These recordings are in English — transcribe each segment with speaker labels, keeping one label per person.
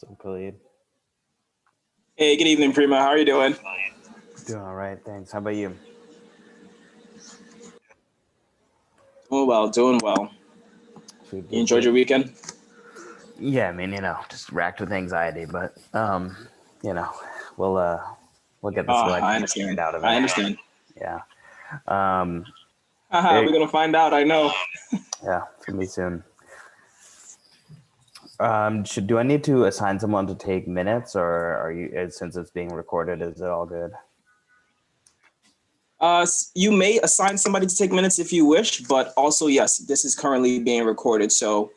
Speaker 1: So Khalid.
Speaker 2: Hey, good evening, Prima. How are you doing?
Speaker 1: Doing all right, thanks. How about you?
Speaker 2: Doing well, doing well.
Speaker 1: Good,
Speaker 2: You
Speaker 1: good,
Speaker 2: enjoyed your
Speaker 1: good.
Speaker 2: weekend?
Speaker 1: Yeah, I mean, just racked with anxiety, but you know, we'll uh, we'll get the
Speaker 2: I
Speaker 1: selection
Speaker 2: understand.
Speaker 1: figured out
Speaker 2: I
Speaker 1: eventually.
Speaker 2: understand.
Speaker 1: Yeah. Um,
Speaker 2: Haha, we're
Speaker 1: hey,
Speaker 2: gonna find out. I know.
Speaker 1: yeah, it's gonna be soon. Do I need to assign someone to take minutes, or are you, since it's being recorded, is it all good?
Speaker 2: You may assign somebody to take minutes if you wish, but also yes, this is currently being recorded. So,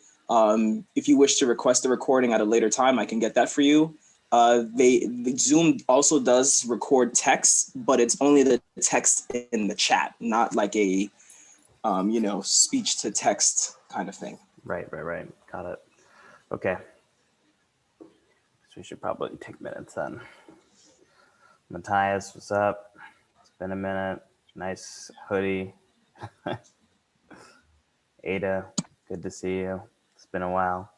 Speaker 2: if you wish to request the recording at a later time, I can get that for you. The Zoom also does record text, but it's only the text in the chat, not like a speech to text kind of thing.
Speaker 1: Right. Got it. Okay. So we should probably take minutes then. Matthias, what's up? It's been a minute. Nice hoodie. Ada, good to see you. It's been a while.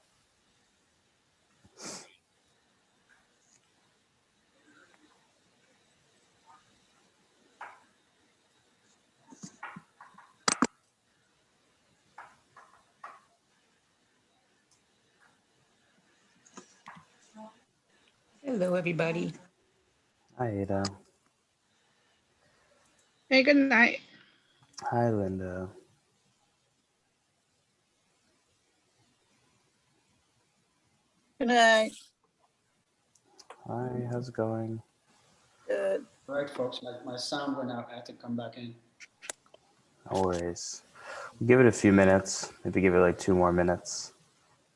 Speaker 3: Hello, everybody.
Speaker 1: Hi, Ada.
Speaker 4: Hey, good night.
Speaker 1: Hi, Linda.
Speaker 4: Good night.
Speaker 1: Hi, how's it going?
Speaker 4: Good.
Speaker 5: All right, folks, my sound went out. I had to come back in.
Speaker 1: No worries. We'll give it a few minutes, maybe give it like 2 more minutes,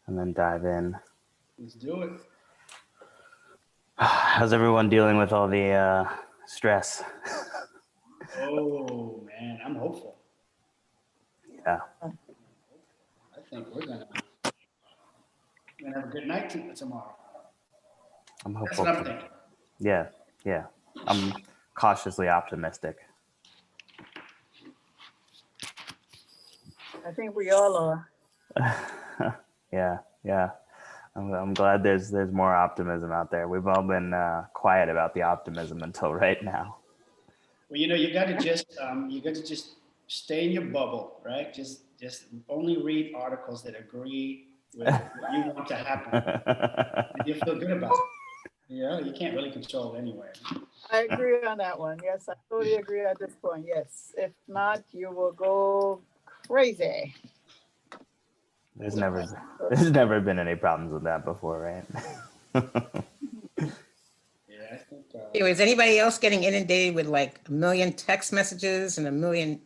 Speaker 1: and then dive in.
Speaker 5: Let's do it.
Speaker 1: How's everyone dealing with all the stress?
Speaker 5: Oh, man, I'm hopeful.
Speaker 1: Yeah.
Speaker 5: I think we're gonna have a good night tomorrow.
Speaker 1: I'm
Speaker 5: That's
Speaker 1: hopeful.
Speaker 5: what I'm thinking.
Speaker 1: Yeah. I'm cautiously optimistic.
Speaker 4: I think we all are.
Speaker 1: Yeah. I'm glad there's more optimism out there. We've all been quiet about the optimism until right now.
Speaker 5: Well, you got to just stay in your bubble, right? Just only read articles that agree with what you want to happen, and you feel good about it. You can't really control it anyway.
Speaker 4: I agree on that one. Yes, I totally agree at this point. Yes. If not, you will go crazy.
Speaker 1: There's never been any problems with that before, right?
Speaker 5: Yeah, I think.
Speaker 3: Anyway, is anybody else getting inundated with like a million text messages and a million?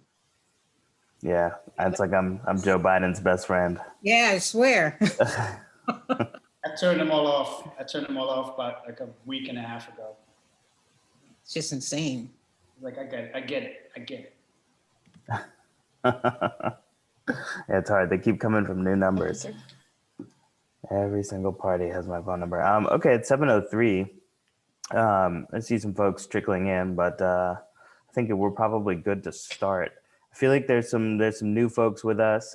Speaker 1: Yeah, it's like I'm Joe Biden's best friend.
Speaker 3: Yeah, I swear.
Speaker 5: I turned them all off. About like a week and a half ago.
Speaker 3: It's just insane.
Speaker 5: Like I get it.
Speaker 1: Yeah, it's hard. They keep coming from new numbers. Every single party has my phone number. Okay, it's 7:03. I see some folks trickling in, but I think we're probably good to start. I feel like there's some new folks with us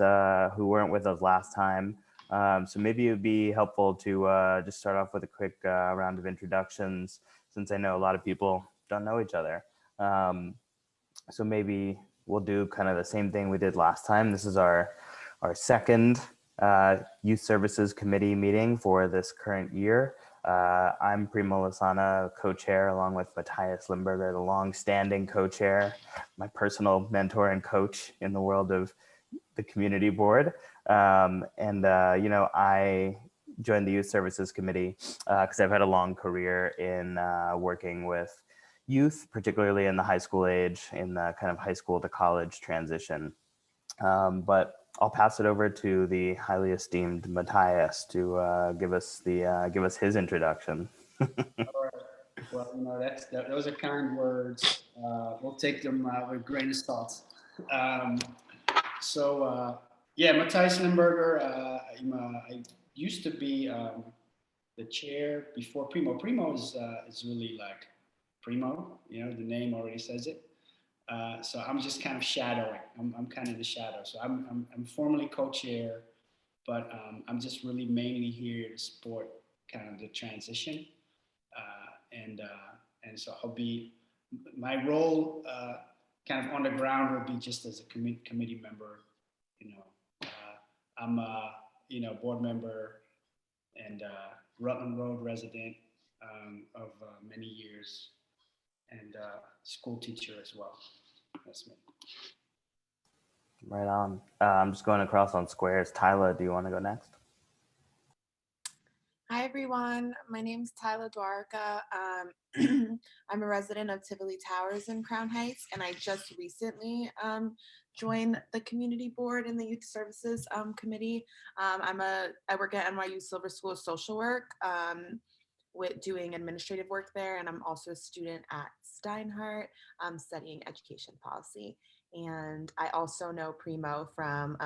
Speaker 1: who weren't with us last time. So maybe it would be helpful to just start off with a quick round of introductions, since I know a lot of people don't know each other. So maybe we'll do kind of the same thing we did last time. This is our second Youth Services Committee meeting for this current year. I'm Primo Lasana, co-chair, along with Matthias Limburger, the long-standing co-chair, my personal mentor and coach in the world of the community board. I joined the Youth Services Committee because I've had a long career in working with youth, particularly in the high school age, in the kind of high school to college transition. But I'll pass it over to the highly esteemed Matthias to give us his introduction.
Speaker 5: All right. Well, those are kind words. We'll take them with a grain of salt. Matthias Limburger. I used to be the chair before Primo. Primo is really like Primo. The name already says it. So I'm just kind of shadowing. I'm kind of the shadow. So I'm formally co-chair, but I'm just really mainly here to support kind of the transition, and so I'll be my role kind of on the ground will be just as a committee member. I'm a board member and Rutland Road resident of many years, and school teacher as well. That's me.
Speaker 1: Right on. I'm just going across on squares. Tyler, do you want to go next?
Speaker 6: Hi, everyone. My name is Tyler Dwarka. I'm a resident of Tivoli Towers in Crown Heights, and I just recently joined the community board in the Youth Services Committee. I work at NYU Silver School of Social Work with doing administrative work there, and I'm also a student at Steinhardt studying education policy. And I also know Primo from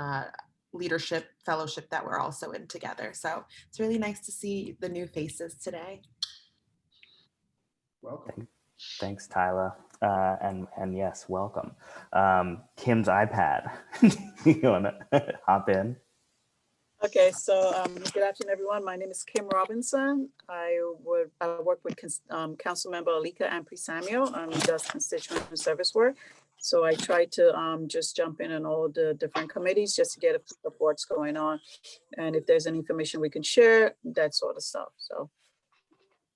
Speaker 6: leadership fellowship that we're also in together. So it's really nice to see the new faces today.
Speaker 5: Welcome.
Speaker 1: Thanks, Tyler. And yes, welcome. Kim's iPad. You want to hop in?
Speaker 4: Okay, so good afternoon, everyone. My name is Kim Robinson. I work with Councilmember Alika Ampry-Samuel. He does constituent service work. So I try to just jump in on all the different committees just to get a feel of what's going on. And if there's any information we can share, that sort of stuff. So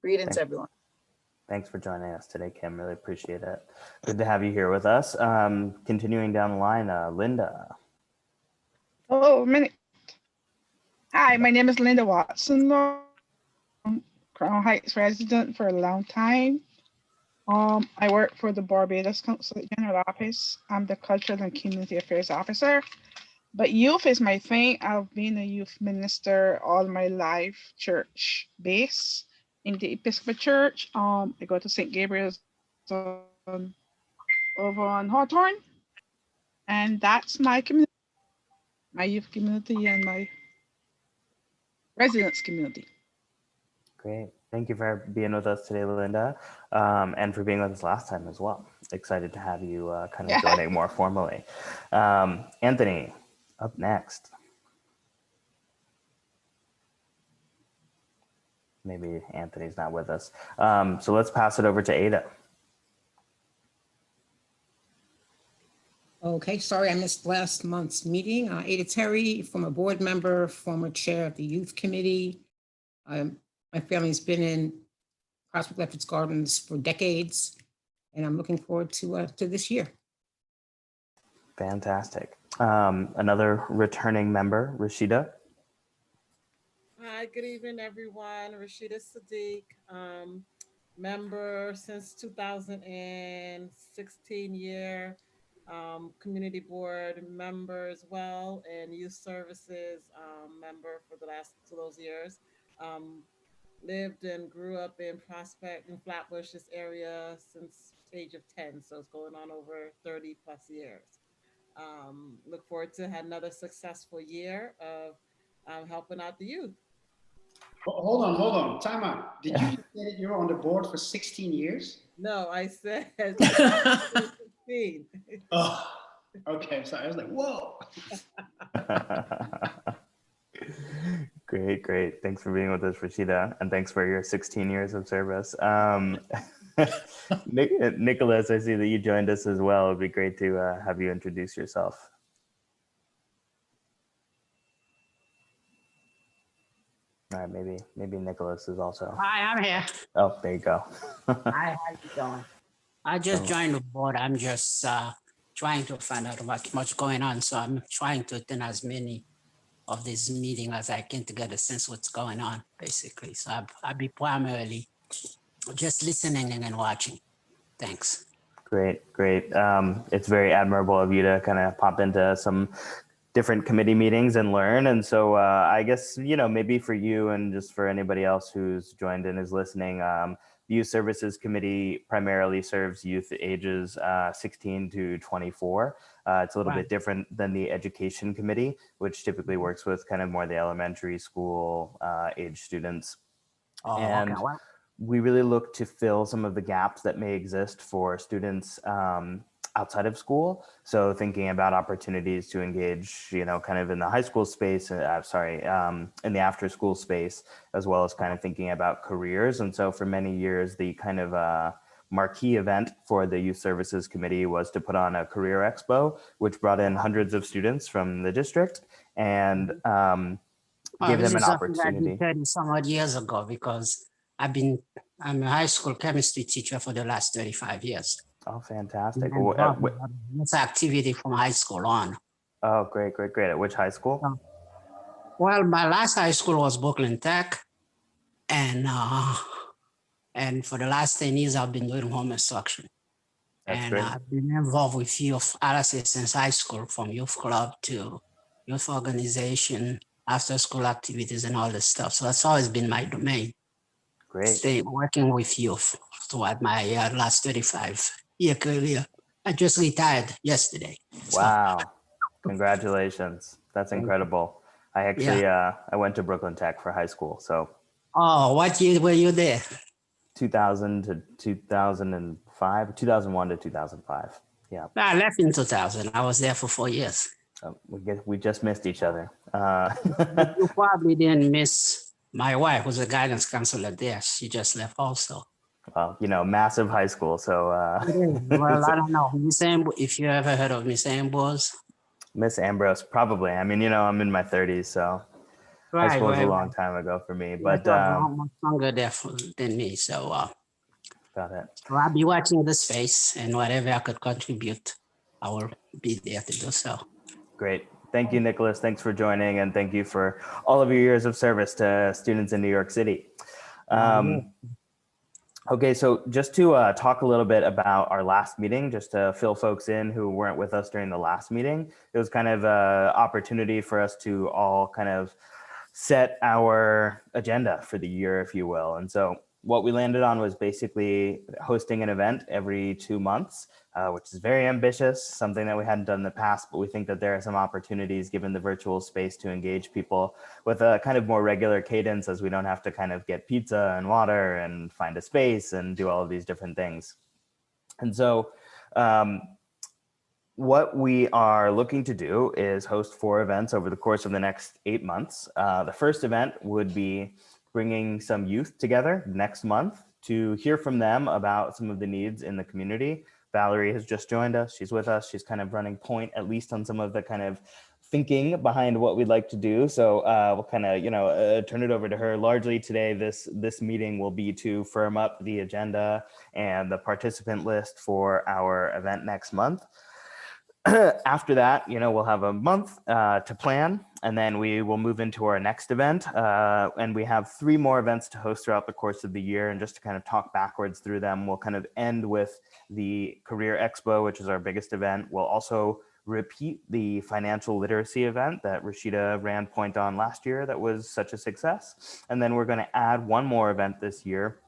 Speaker 4: greetings, everyone.
Speaker 1: Thanks for joining us today, Kim. Really appreciate it. Good to have you here with us. Continuing down the line, Linda.
Speaker 7: Hi, my name is Linda Watson. Crown Heights resident for a long time. I work for the Barbados Consulate General Office. I'm the Cultural and Community Affairs Officer. But youth is my thing. I've been a youth minister all my life, church base in the Episcopal Church. I go to St. Gabriel's over on Hawthorne. And that's my community, my youth community and my residents community.
Speaker 1: Great. Thank you for being with us today, Linda, and for being with us last time as well. Excited to have you kind of joining more formally. Anthony, up next. Maybe Anthony's not with us. So let's pass it over to Ada.
Speaker 3: Okay, sorry I missed last month's meeting. Ada Terry, former board member, former chair of the youth committee. My family's been in Prospect Lefferts Gardens for decades, and I'm looking forward to this year.
Speaker 1: Fantastic. Another returning member, Rashida.
Speaker 8: Hi, good evening, everyone. Rashida Sadiq, member since 2016 year, community board member as well, and youth services member for the last 2 of those years. Lived and grew up in Prospect and Flatbush, this area since age of 10. So it's going on over 30 plus years. Look forward to another successful year of helping out the youth.
Speaker 5: Hold on. Time out. Did you say that you were on the board for 16 years?
Speaker 8: No, I said 16.
Speaker 5: Oh, okay. So I was like, whoa.
Speaker 1: Great. Thanks for being with us, Rashida, and thanks for your 16 years of service. Nicholas, I see that you joined us as well. It'd be great to have you introduce yourself. All right, maybe Nicholas is also.
Speaker 9: Hi, I'm here.
Speaker 1: Oh, there you go.
Speaker 9: Hi, how you doing? I just joined the board. I'm just trying to find out what's going on. So I'm trying to attend as many of this meeting as I can to get a sense what's going on, basically. So I'll be primarily just listening and watching. Thanks.
Speaker 1: Great. It's very admirable of you to kind of pop into some different committee meetings and learn. And so I guess, maybe for you and just for anybody else who's joined and is listening, the Youth Services Committee primarily serves youth ages 16 to 24. It's a little bit different than the Education Committee, which typically works with kind of more the elementary school age students. And
Speaker 9: okay.
Speaker 1: we really look to fill some of the gaps that may exist for students outside of school. So thinking about opportunities to engage, kind of in the high school space, in the after school space, as well as kind of thinking about careers. And so for many years, the kind of marquee event for the Youth Services Committee was to put on a career expo, which brought in hundreds of students from the district and gave
Speaker 9: This
Speaker 1: them an
Speaker 9: is something that I did
Speaker 1: opportunity.
Speaker 9: 30 some odd years ago because I'm a high school chemistry teacher for the last 35 years.
Speaker 1: Oh, fantastic.
Speaker 9: And involved in this activity from high school on.
Speaker 1: Oh, great, great, great. At which high school?
Speaker 9: Well, my last high school was Brooklyn Tech. And for the last 10 years, I've been doing home instruction.
Speaker 1: That's
Speaker 9: And
Speaker 1: great.
Speaker 9: I've been involved with youth, honestly, since high school, from youth club to youth organization, after school activities and all this stuff. So that's always been my domain.
Speaker 1: Great.
Speaker 9: Stay working with youth throughout my last 35-year career. I just retired yesterday. So,
Speaker 1: Wow. Congratulations. That's incredible. I actually, I went to Brooklyn Tech for high school. So
Speaker 9: oh, what year were you there?
Speaker 1: 2000 to 2005, 2001 to 2005. Yeah.
Speaker 9: I left in 2000. I was there for 4 years.
Speaker 1: We just missed each other.
Speaker 9: You probably didn't miss my wife, who's a guidance counselor there. She just left also.
Speaker 1: Well, massive high school. So,
Speaker 9: Well, I don't know. If you ever heard of Miss Ambrose.
Speaker 1: Miss Ambrose, probably. I mean, I'm in my 30s, so high school was a long time ago for me. But
Speaker 9: much longer there than me. So,
Speaker 1: got it.
Speaker 9: so I'll be watching the space, and whatever I could contribute, I will be there to do so.
Speaker 1: Great. Thank you, Nicholas. Thanks for joining, and thank you for all of your years of service to students in New York City. Okay, so just to talk a little bit about our last meeting, just to fill folks in who weren't with us during the last meeting, it was kind of an opportunity for us to all kind of set our agenda for the year, if you will. And so what we landed on was basically hosting an event every 2 months, which is very ambitious, something that we hadn't done in the past, but we think that there are some opportunities given the virtual space to engage people with a kind of more regular cadence, as we don't have to kind of get pizza and water and find a space and do all of these different things. And so what we are looking to do is host 4 events over the course of the next 8 months. The first event would be bringing some youth together next month to hear from them about some of the needs in the community. Valerie has just joined us. She's with us. She's kind of running point, at least on some of the kind of thinking behind what we'd like to do. So we'll kind of, turn it over to her. Largely today, this meeting will be to firm up the agenda and the participant list for our event next month. After that, we'll have a month to plan, and then we will move into our next event. And we have 3 more events to host throughout the course of the year. And just to kind of talk backwards through them, we'll kind of end with the Career Expo, which is our biggest event. We'll also repeat the financial literacy event that Rashida ran point on last year that was such a success. And then we're going to add 1 more event this year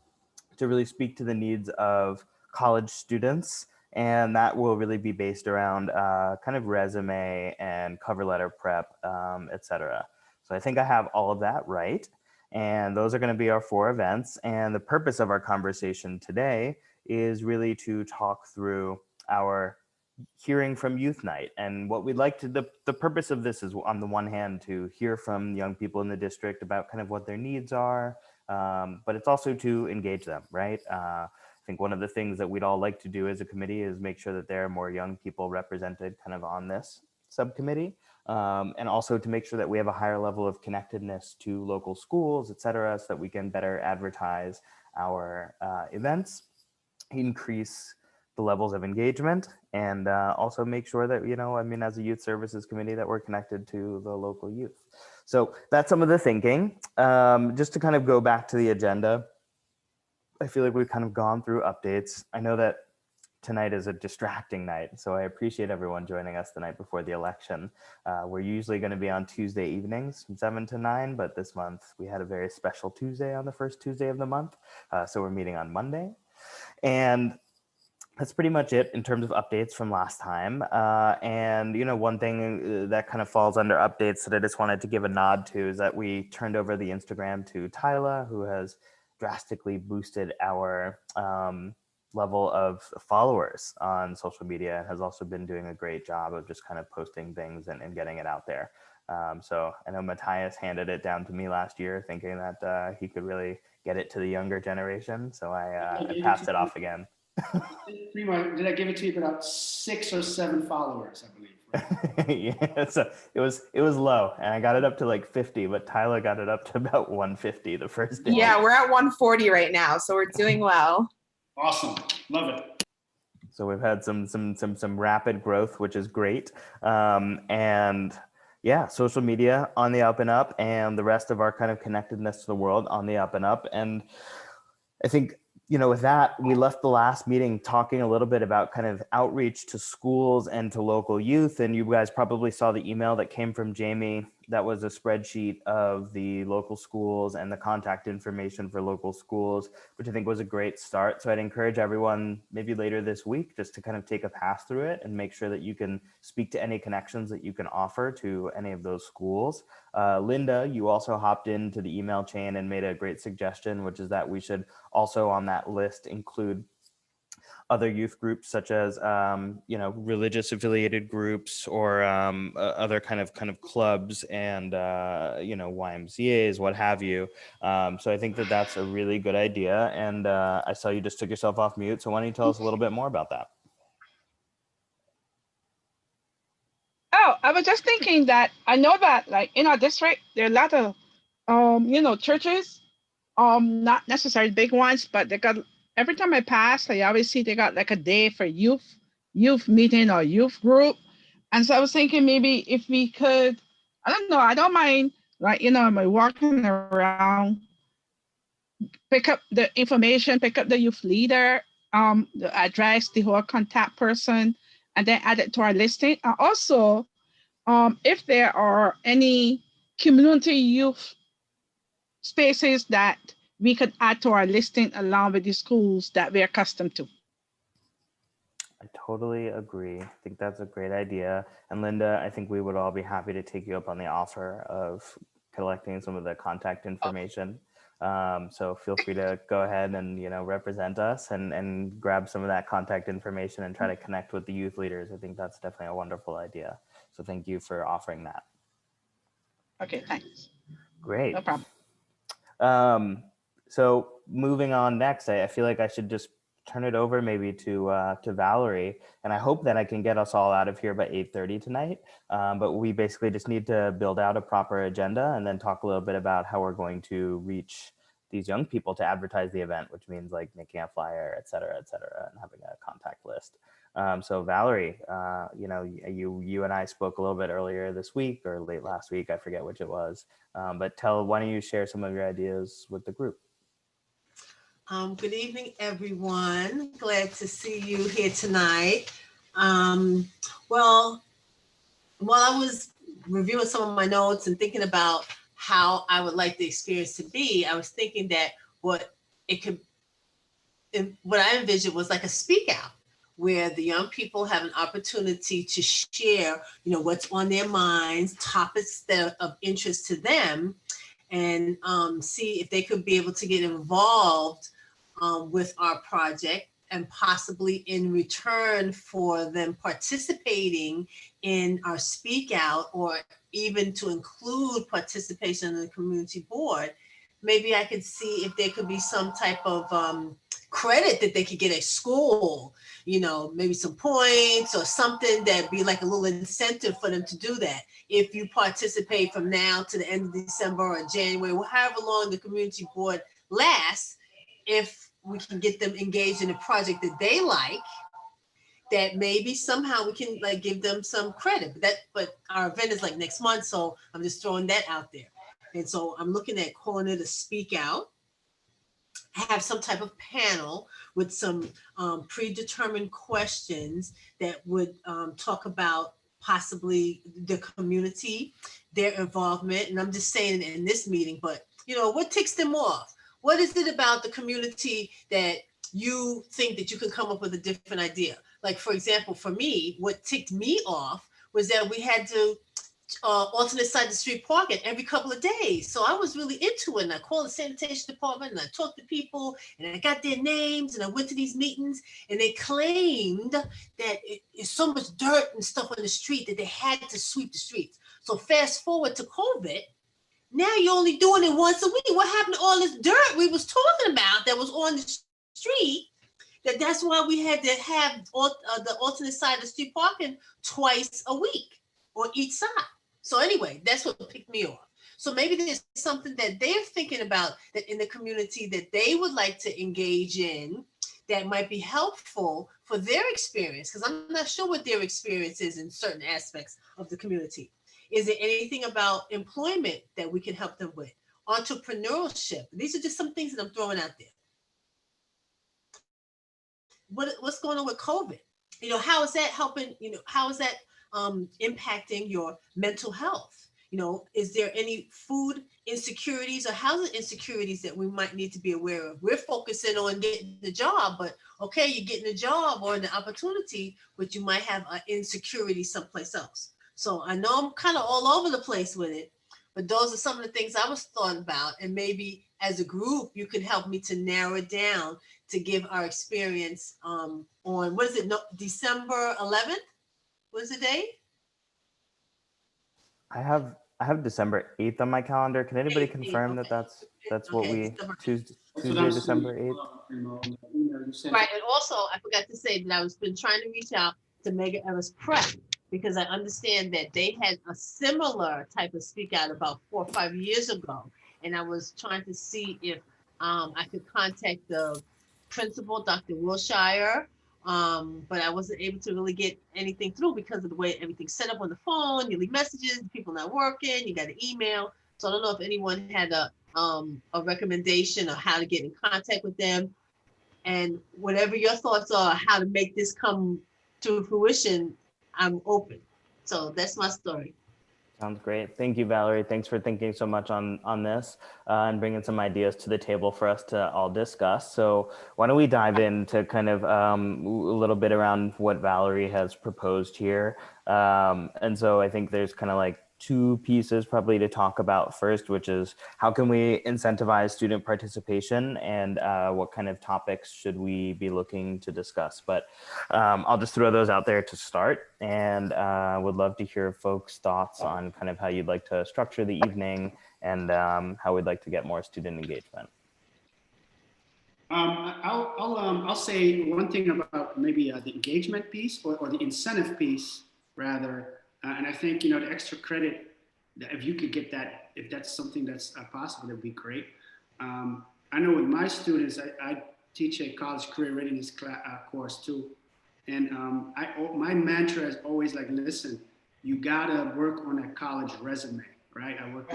Speaker 1: to really speak to the needs of college students. And that will really be based around kind of resume and cover letter prep, et cetera. So I think I have all of that right. And those are going to be our 4 events. And the purpose of our conversation today is really to talk through our hearing from Youth Night. And what we'd like to, the purpose of this is, on the one hand, to hear from young people in the district about kind of what their needs are, but it's also to engage them, right? I think one of the things that we'd all like to do as a committee is make sure that there are more young people represented kind of on this subcommittee, and also to make sure that we have a higher level of connectedness to local schools, et cetera, so that we can better advertise our events, increase the levels of engagement, and also make sure that, as a youth services committee, that we're connected to the local youth. So that's some of the thinking. Just to kind of go back to the agenda, I feel like we've kind of gone through updates. I know that tonight is a distracting night, so I appreciate everyone joining us the night before the election. We're usually going to be on Tuesday evenings from 7 to 9, but this month we had a very special Tuesday on the first Tuesday of the month. So we're meeting on Monday. And that's pretty much it in terms of updates from last time. And, one thing that kind of falls under updates that I just wanted to give a nod to is that we turned over the Instagram to Tyla, who has drastically boosted our level of followers on social media, and has also been doing a great job of just kind of posting things and getting it out there. So I know Matthias handed it down to me last year, thinking that he could really get it to the younger generation. So I passed it off again.
Speaker 5: Primo, did I give it to you? About 6 or 7 followers, I believe. Right?
Speaker 1: Yeah, so it was low, and I got it up to like 50, but Tyler got it up to about 150 the first day.
Speaker 6: Yeah, we're at 140 right now, so we're doing well.
Speaker 5: Awesome, love it.
Speaker 1: So we've had some rapid growth, which is great. And yeah, social media on the up and up, and the rest of our kind of connectedness to the world on the up and up. And I think, with that, we left the last meeting talking a little bit about kind of outreach to schools and to local youth. And you guys probably saw the email that came from Jamie. That was a spreadsheet of the local schools and the contact information for local schools, which I think was a great start. So I'd encourage everyone maybe later this week just to kind of take a pass through it and make sure that you can speak to any connections that you can offer to any of those schools. Linda, you also hopped into the email chain and made a great suggestion, which is that we should also on that list include other youth groups such as religious affiliated groups or other kind of clubs and YMCAs, what have you. So I think that that's a really good idea. And I saw you just took yourself off mute. So why don't you tell us a little bit more about that?
Speaker 7: Oh, I was just thinking that I know that like in our district, there are a lot of, churches, not necessarily big ones, but they got, every time I pass, I always see they got like a day for youth meeting or youth group. And so I was thinking maybe if we could, I don't know, I don't mind, like, my walking around, pick up the information, pick up the youth leader, the address, the whole contact person, and then add it to our listing. And also, if there are any community youth spaces that we could add to our listing along with the schools that we're accustomed to.
Speaker 1: I totally agree. I think that's a great idea. And Linda, I think we would all be happy to take you up on the offer of collecting some of the contact information. So feel free to go ahead and, represent us and grab some of that contact information and try to connect with the youth leaders. I think that's definitely a wonderful idea. So thank you for offering that.
Speaker 7: Okay, thanks.
Speaker 1: Great.
Speaker 7: No problem.
Speaker 1: So moving on next, I feel like I should just turn it over maybe to Valerie, and I hope that I can get us all out of here by 8:30 tonight. But we basically just need to build out a proper agenda and then talk a little bit about how we're going to reach these young people to advertise the event, which means like making a flyer, et cetera, and having a contact list. So Valerie, you and I spoke a little bit earlier this week or late last week, I forget which it was, but why don't you share some of your ideas with the group?
Speaker 10: Good evening, everyone. Glad to see you here tonight. Well, while I was reviewing some of my notes and thinking about how I would like the experience to be, I was thinking that what I envisioned was like a speak out, where the young people have an opportunity to share, what's on their minds, topics that are of interest to them, and see if they could be able to get involved with our project, and possibly in return for them participating in our speak out, or even to include participation in the community board, maybe I could see if there could be some type of credit that they could get at school, maybe some points or something that'd be like a little incentive for them to do that. If you participate from now to the end of December or January, however long the community board lasts, if we can get them engaged in a project that they like, that maybe somehow we can like give them some credit. But our event is like next month, so I'm just throwing that out there. And so I'm looking at calling it a speak out, have some type of panel with some predetermined questions that would talk about possibly the community, their involvement. And I'm just saying in this meeting, but what ticks them off? What is it about the community that you think that you can come up with a different idea? Like, for example, for me, what ticked me off was that we had to alternate side of the street parking every couple of days. So I was really into it. And I called the sanitation department and I talked to people and I got their names and I went to these meetings and they claimed that it's so much dirt and stuff on the street that they had to sweep the streets. So fast forward to COVID, now you're only doing it once a week. What happened to all this dirt we was talking about that was on the street? That's why we had to have the alternate side of the street parking twice a week on each side. So anyway, that's what picked me off. So maybe there's something that they're thinking about that in the community that they would like to engage in that might be helpful for their experience, because I'm not sure what their experience is in certain aspects of the community. Is there anything about employment that we can help them with? Entrepreneurship. These are just some things that I'm throwing out there. What's going on with COVID? You know, how is that helping? You know, how is that impacting your mental health? You know, is there any food insecurities or housing insecurities that we might need to be aware of? We're focusing on getting the job, but okay, you're getting a job or an opportunity, but you might have an insecurity someplace else. So I know I'm kind of all over the place with it, but those are some of the things I was thought about. And maybe as a group, you could help me to narrow it down to give our experience on, what is it, no, December 11th? What's the date?
Speaker 1: I have December 8th on my calendar. Can anybody
Speaker 10: 8th,
Speaker 1: confirm
Speaker 10: okay.
Speaker 1: that that's what
Speaker 10: Okay,
Speaker 1: we,
Speaker 10: December 8th.
Speaker 1: Tuesday,
Speaker 5: That's what I'm
Speaker 1: December
Speaker 5: seeing.
Speaker 1: 8th?
Speaker 10: Right, and also I forgot to say that I was been trying to reach out to Mega Eras Prep because I understand that they had a similar type of speak out about 4 or 5 years ago, and I was trying to see if I could contact the principal, Dr. Wilshire, but I wasn't able to really get anything through because of the way everything's set up on the phone. You leave messages, people not working, you got an email. So I don't know if anyone had a recommendation on how to get in contact with them. And whatever your thoughts are, how to make this come to fruition, I'm open. So that's my story.
Speaker 1: Sounds great. Thank you, Valerie. Thanks for thinking so much on this and bringing some ideas to the table for us to all discuss. So why don't we dive into kind of a little bit around what Valerie has proposed here. And so I think there's kind of like two pieces probably to talk about first, which is how can we incentivize student participation and what kind of topics should we be looking to discuss. But I'll just throw those out there to start, and would love to hear folks' thoughts on kind of how you'd like to structure the evening and how we'd like to get more student engagement.
Speaker 5: I'll say one thing about maybe the engagement piece or the incentive piece rather. And I think, you know, the extra credit, if you could get that, if that's something that's possible, that'd be great. I know with my students, I teach a college career readiness course too. And my mantra is always like, listen, you gotta work on a college resume, right? I work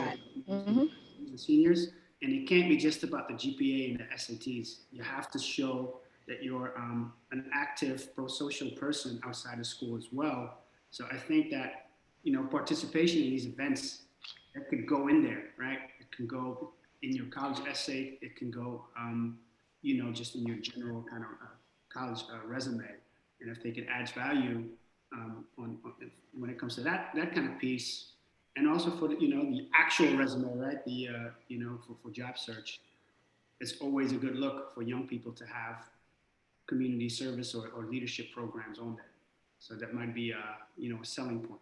Speaker 5: with seniors, and it can't be just about the GPA and the SATs. You have to show that you're an active pro-social person outside of school as well. So I think that, you know, participation in these events, that could go in there, right? It can go in your college essay. It can go, you know, just in your general kind of college resume. And if they can add value when it comes to that kind of piece, and also for the, you know, the actual resume, right? The, you know, for job search, it's always a good look for young people to have community service or leadership programs on there. So that might be, you know, a selling point.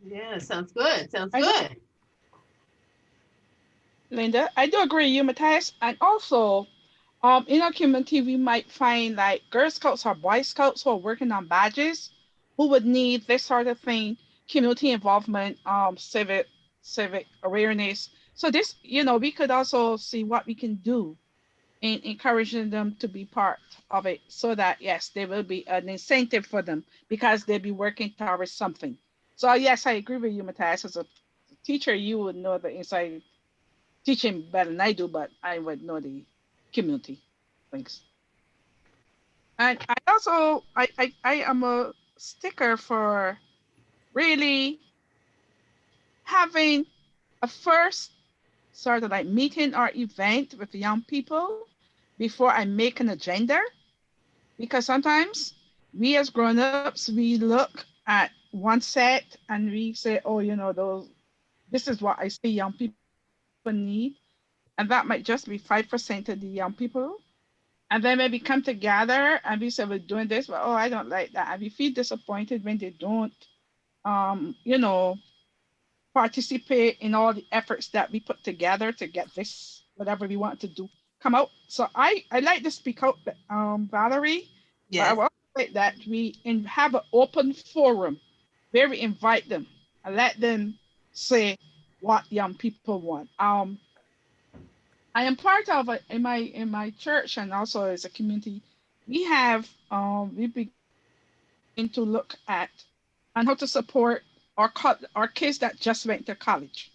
Speaker 10: Yeah, sounds good. Sounds good.
Speaker 7: Linda, I do agree with you, Matthias. And also, in our community, we might find like Girl Scouts or Boy Scouts who are working on badges, who would need this sort of thing, community involvement, civic awareness. So this, you know, we could also see what we can do in encouraging them to be part of it so that, yes, there will be an incentive for them because they'll be working towards something. So yes, I agree with you, Matthias. As a teacher, you would know the inside teaching better than I do, but I would know the community. Thanks. And I also, I am a sticker for really having a first sort of like meeting or event with young people before I make an agenda, because sometimes we as grown-ups, we look at one set and we say, oh, this is what I see young people need. And that might just be 5% of the young people. And then maybe come together and we say, we're doing this, but oh, I don't like that. And we feel disappointed when they don't, participate in all the efforts that we put together to get this, whatever we want to do, come out. So I like to speak out, Valerie. But I
Speaker 10: Yes.
Speaker 7: would like that we have an open forum where we invite them and let them say what young people want. I am part of in my church and also as a community, we have we begin to look at and how to support our kids that just went to college.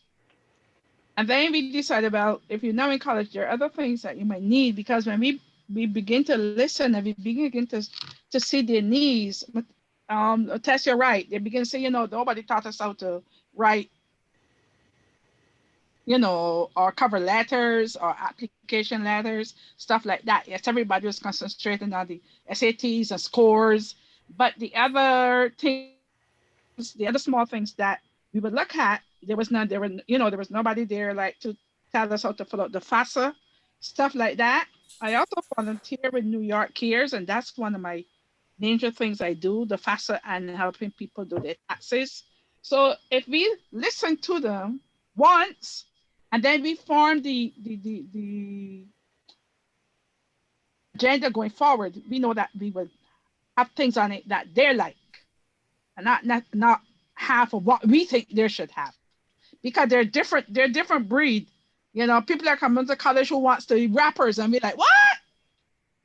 Speaker 7: And then we decide about if you're now in college, there are other things that you might need, because when we begin to listen and we begin to see their needs, Tess, you're right. They begin to say, nobody taught us how to write, or cover letters or application letters, stuff like that. Yes, everybody was concentrating on the SATs and scores, but the other small things that we would look at, there was nobody there like to tell us how to fill out the FAFSA, stuff like that. I also volunteer with New York Cares, and that's one of my major things I do, the FAFSA and helping people do their taxes. So if we listen to them once, and then we form the agenda going forward, we know that we will have things on it that they're like, and not half of what we think they should have, because they're different breed. People are coming to college who wants to be rappers, and be like, what?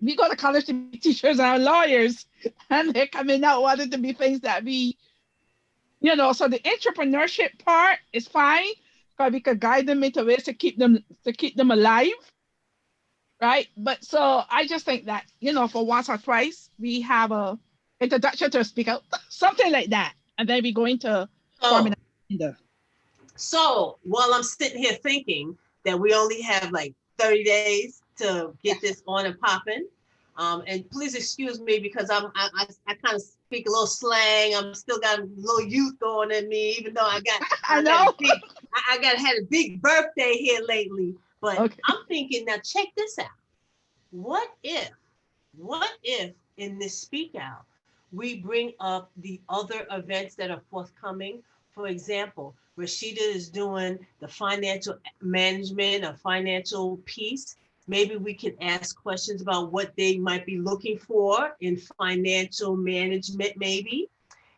Speaker 7: We go to college to be teachers and lawyers, and they're coming out wanting to be things that we, so the entrepreneurship part is fine, because we could guide them into ways to keep them alive, right? But so I just think that, for once or twice, we have a introduction to speak out, something like that. And then we go into forming an agenda.
Speaker 10: So while I'm sitting here thinking that we only have like 30 days to get this on and popping, and please excuse me because I kind of speak a little slang. I'm still got a little youth going in me, even though I had a big birthday here lately. But okay. I'm thinking, now check this out. What if in this speak out, we bring up the other events that are forthcoming? For example, Rashida is doing the financial management, a financial piece. Maybe we can ask questions about what they might be looking for in financial management, maybe.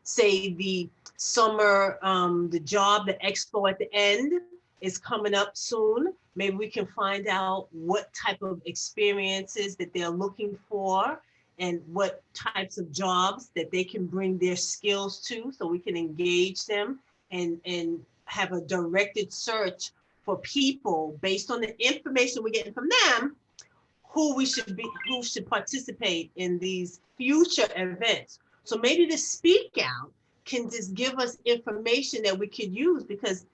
Speaker 10: Say the summer, the job, the expo at the end is coming up soon. Maybe we can find out what type of experiences that they're looking for and what types of jobs that they can bring their skills to, so we can engage them and have a directed search for people based on the information we're getting from them, who should participate in these future events. So maybe the speak out can just give us information that we could use, because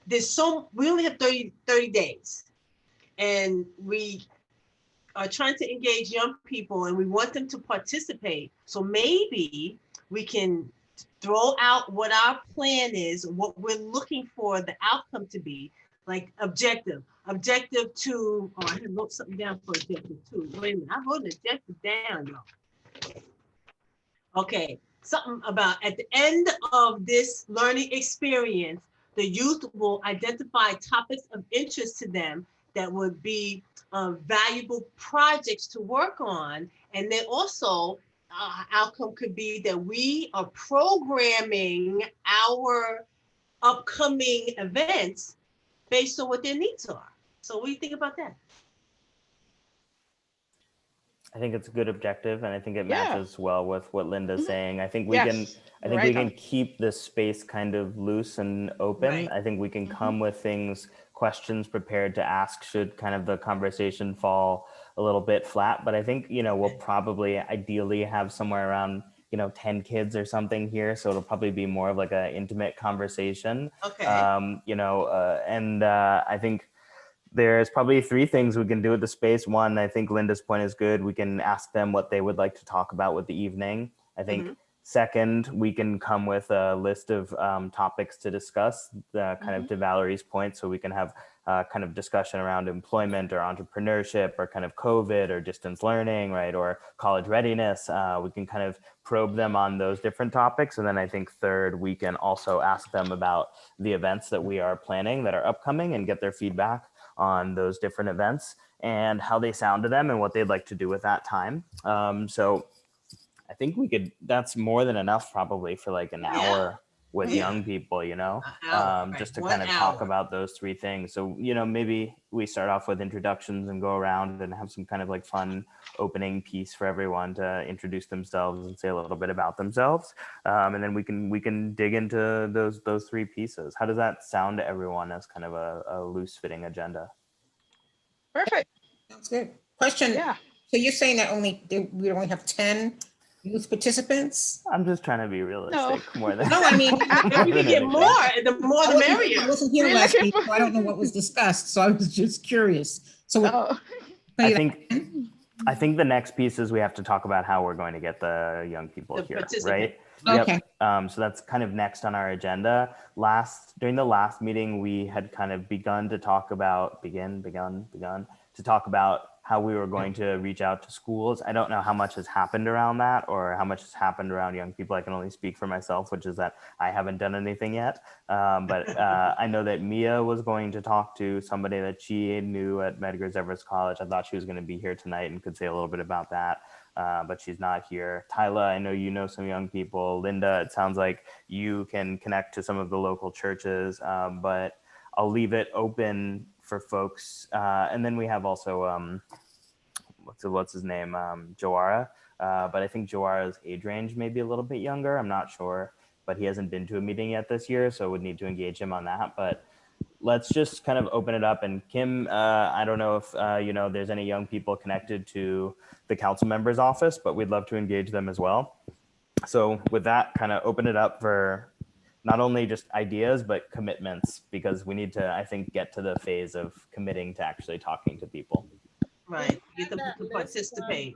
Speaker 10: we only have 30 days, and we are trying to engage young people and we want them to participate. So maybe we can throw out what our plan is, what we're looking for the outcome to be, like objective to, oh, I had wrote something down for objective too. Wait a minute, I wrote an objective down, y'all. Okay, something about at the end of this learning experience, the youth will identify topics of interest to them that would be valuable projects to work on. And then also, outcome could be that we are programming our upcoming events based on what their needs are. So what do you think about that?
Speaker 1: I think it's a good objective, and I think it matches well with what Linda's saying. I think we can keep the space kind of loose and open. Right. I think we can come with questions prepared to ask should kind of the conversation fall a little bit flat. But I think, we'll probably ideally have somewhere around, 10 kids or something here. So it'll probably be more of like an intimate conversation.
Speaker 10: Okay.
Speaker 1: I think there's probably 3 things we can do with the space. One, I think Linda's point is good. We can ask them what they would like to talk about with the evening. I think Second, we can come with a list of topics to discuss, kind of to Valerie's point, so we can have kind of discussion around employment or entrepreneurship or kind of COVID or distance learning, right? Or college readiness. We can kind of probe them on those different topics. And then I think third, we can also ask them about the events that we are planning that are upcoming and get their feedback on those different events and how they sound to them and what they'd like to do with that time. So I think we could, that's more than enough probably for like an hour with young people, you know, just to kind of talk about those three things. So, you know, maybe we start off with introductions and go around and have some kind of like fun opening piece for everyone to introduce themselves and say a little bit about themselves. And then we can dig into those three pieces. How does that sound to everyone as kind of a loose fitting agenda?
Speaker 7: Perfect.
Speaker 3: Sounds good. Question.
Speaker 7: Yeah.
Speaker 3: So you're saying that we only have 10 youth participants?
Speaker 1: I'm just trying to be realistic more than.
Speaker 3: No, I mean,
Speaker 10: If we can get more, the more the merrier.
Speaker 3: I wasn't here last week, so I don't know what was discussed, so I was just curious. So
Speaker 7: Oh,
Speaker 1: I think the next piece is we have to talk about how we're going to get the young people
Speaker 10: The
Speaker 1: here,
Speaker 10: participants.
Speaker 1: right?
Speaker 3: Okay.
Speaker 1: So that's kind of next on our agenda. During the last meeting, we had kind of begun to talk about how we were going to reach out to schools. I don't know how much has happened around that or how much has happened around young people. I can only speak for myself, which is that I haven't done anything yet. But I know that Mia was going to talk to somebody that she knew at Medgar Evers College. I thought she was going to be here tonight and could say a little bit about that. But she's not here. Tyla, I know you know some young people. Linda, it sounds like you can connect to some of the local churches, but I'll leave it open for folks. And then we have also, what's his name? Jawara. But I think Jawara's age range may be a little bit younger. I'm not sure, but he hasn't been to a meeting yet this year. So would need to engage him on that. But let's just kind of open it up. And Kim, I don't know if, there's any young people connected to the council member's office, but we'd love to engage them as well. So with that, kind of open it up for not only just ideas, but commitments, because we need to, I think, get to the phase of committing to actually talking to people.
Speaker 10: Right, get them to participate.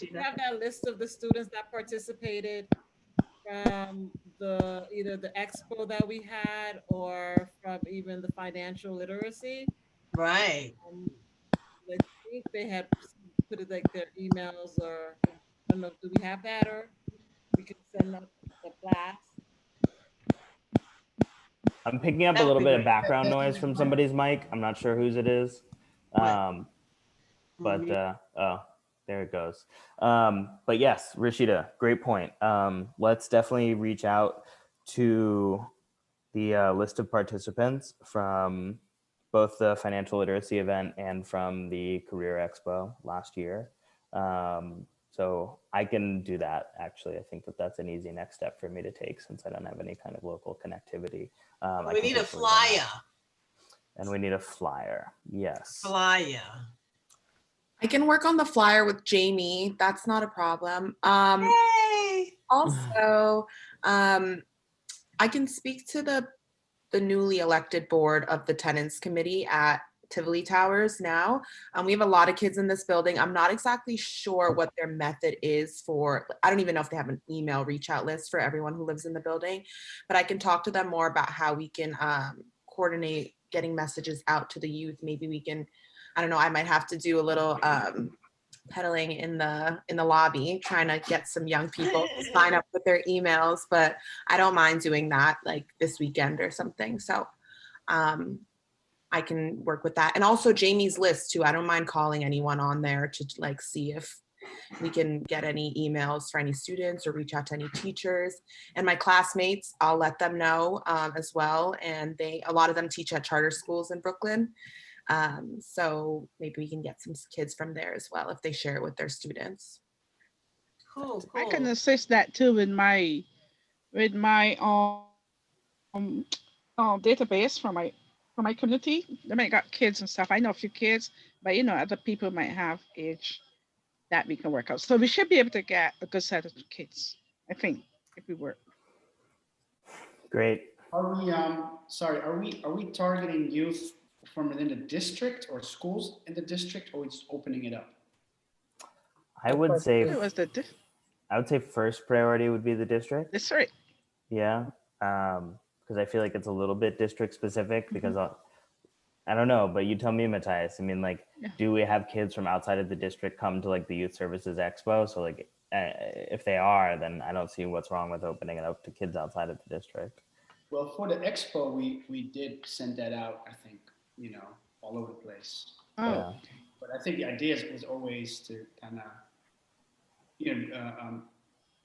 Speaker 8: We have that list of the students that participated from either the expo that we had or from even the financial literacy.
Speaker 10: Right.
Speaker 8: I think they had put it like their emails, or I don't know, do we have that, or we could send up the blast?
Speaker 1: I'm picking up a little bit of background noise from somebody's mic. I'm not sure whose it is. Oh, there it goes. But yes, Rashida, great point. Let's definitely reach out to the list of participants from both the financial literacy event and from the Career Expo last year. So I can do that, actually. I think that's an easy next step for me to take since I don't have any kind of local connectivity.
Speaker 10: We need a flyer.
Speaker 1: And we need a flyer, yes.
Speaker 10: Flyer.
Speaker 6: I can work on the flyer with Jamie. That's not a problem.
Speaker 10: Yay!
Speaker 6: Also, I can speak to the newly elected board of the tenants committee at Tivoli Towers now. We have a lot of kids in this building. I'm not exactly sure what their method is for, I don't even know if they have an email reach out list for everyone who lives in the building, but I can talk to them more about how we can coordinate getting messages out to the youth. Maybe we can, I don't know, I might have to do a little peddling in the lobby, trying to get some young people to sign up with their emails, but I don't mind doing that like this weekend or something. So I can work with that. And also Jamie's list too. I don't mind calling anyone on there to like see if we can get any emails for any students or reach out to any teachers. And my classmates, I'll let them know as well. And a lot of them teach at charter schools in Brooklyn. So maybe we can get some kids from there as well if they share it with their students.
Speaker 10: Cool.
Speaker 7: I can assist that too with my database for my community. They might got kids and stuff. I know a few kids, but other people might have age that we can work out. So we should be able to get a good set of kids, I think, if we work.
Speaker 1: Great.
Speaker 5: Are we targeting youth from within the district or schools in the district, or it's opening it up?
Speaker 1: I would say,
Speaker 7: It was
Speaker 1: I would say first priority would be the district.
Speaker 7: That's right.
Speaker 1: Yeah. Because I feel like it's a little bit district specific because I don't know, but you tell me, Matthias. I mean, like,
Speaker 7: Yeah.
Speaker 1: do we have kids from outside of the district come to like the Youth Services Expo? So like, if they are, then I don't see what's wrong with opening it up to kids outside of the district.
Speaker 5: Well, for the expo, we did send that out, I think, all over the place.
Speaker 7: Oh,
Speaker 1: Yeah.
Speaker 5: But I think the idea was always to kind of,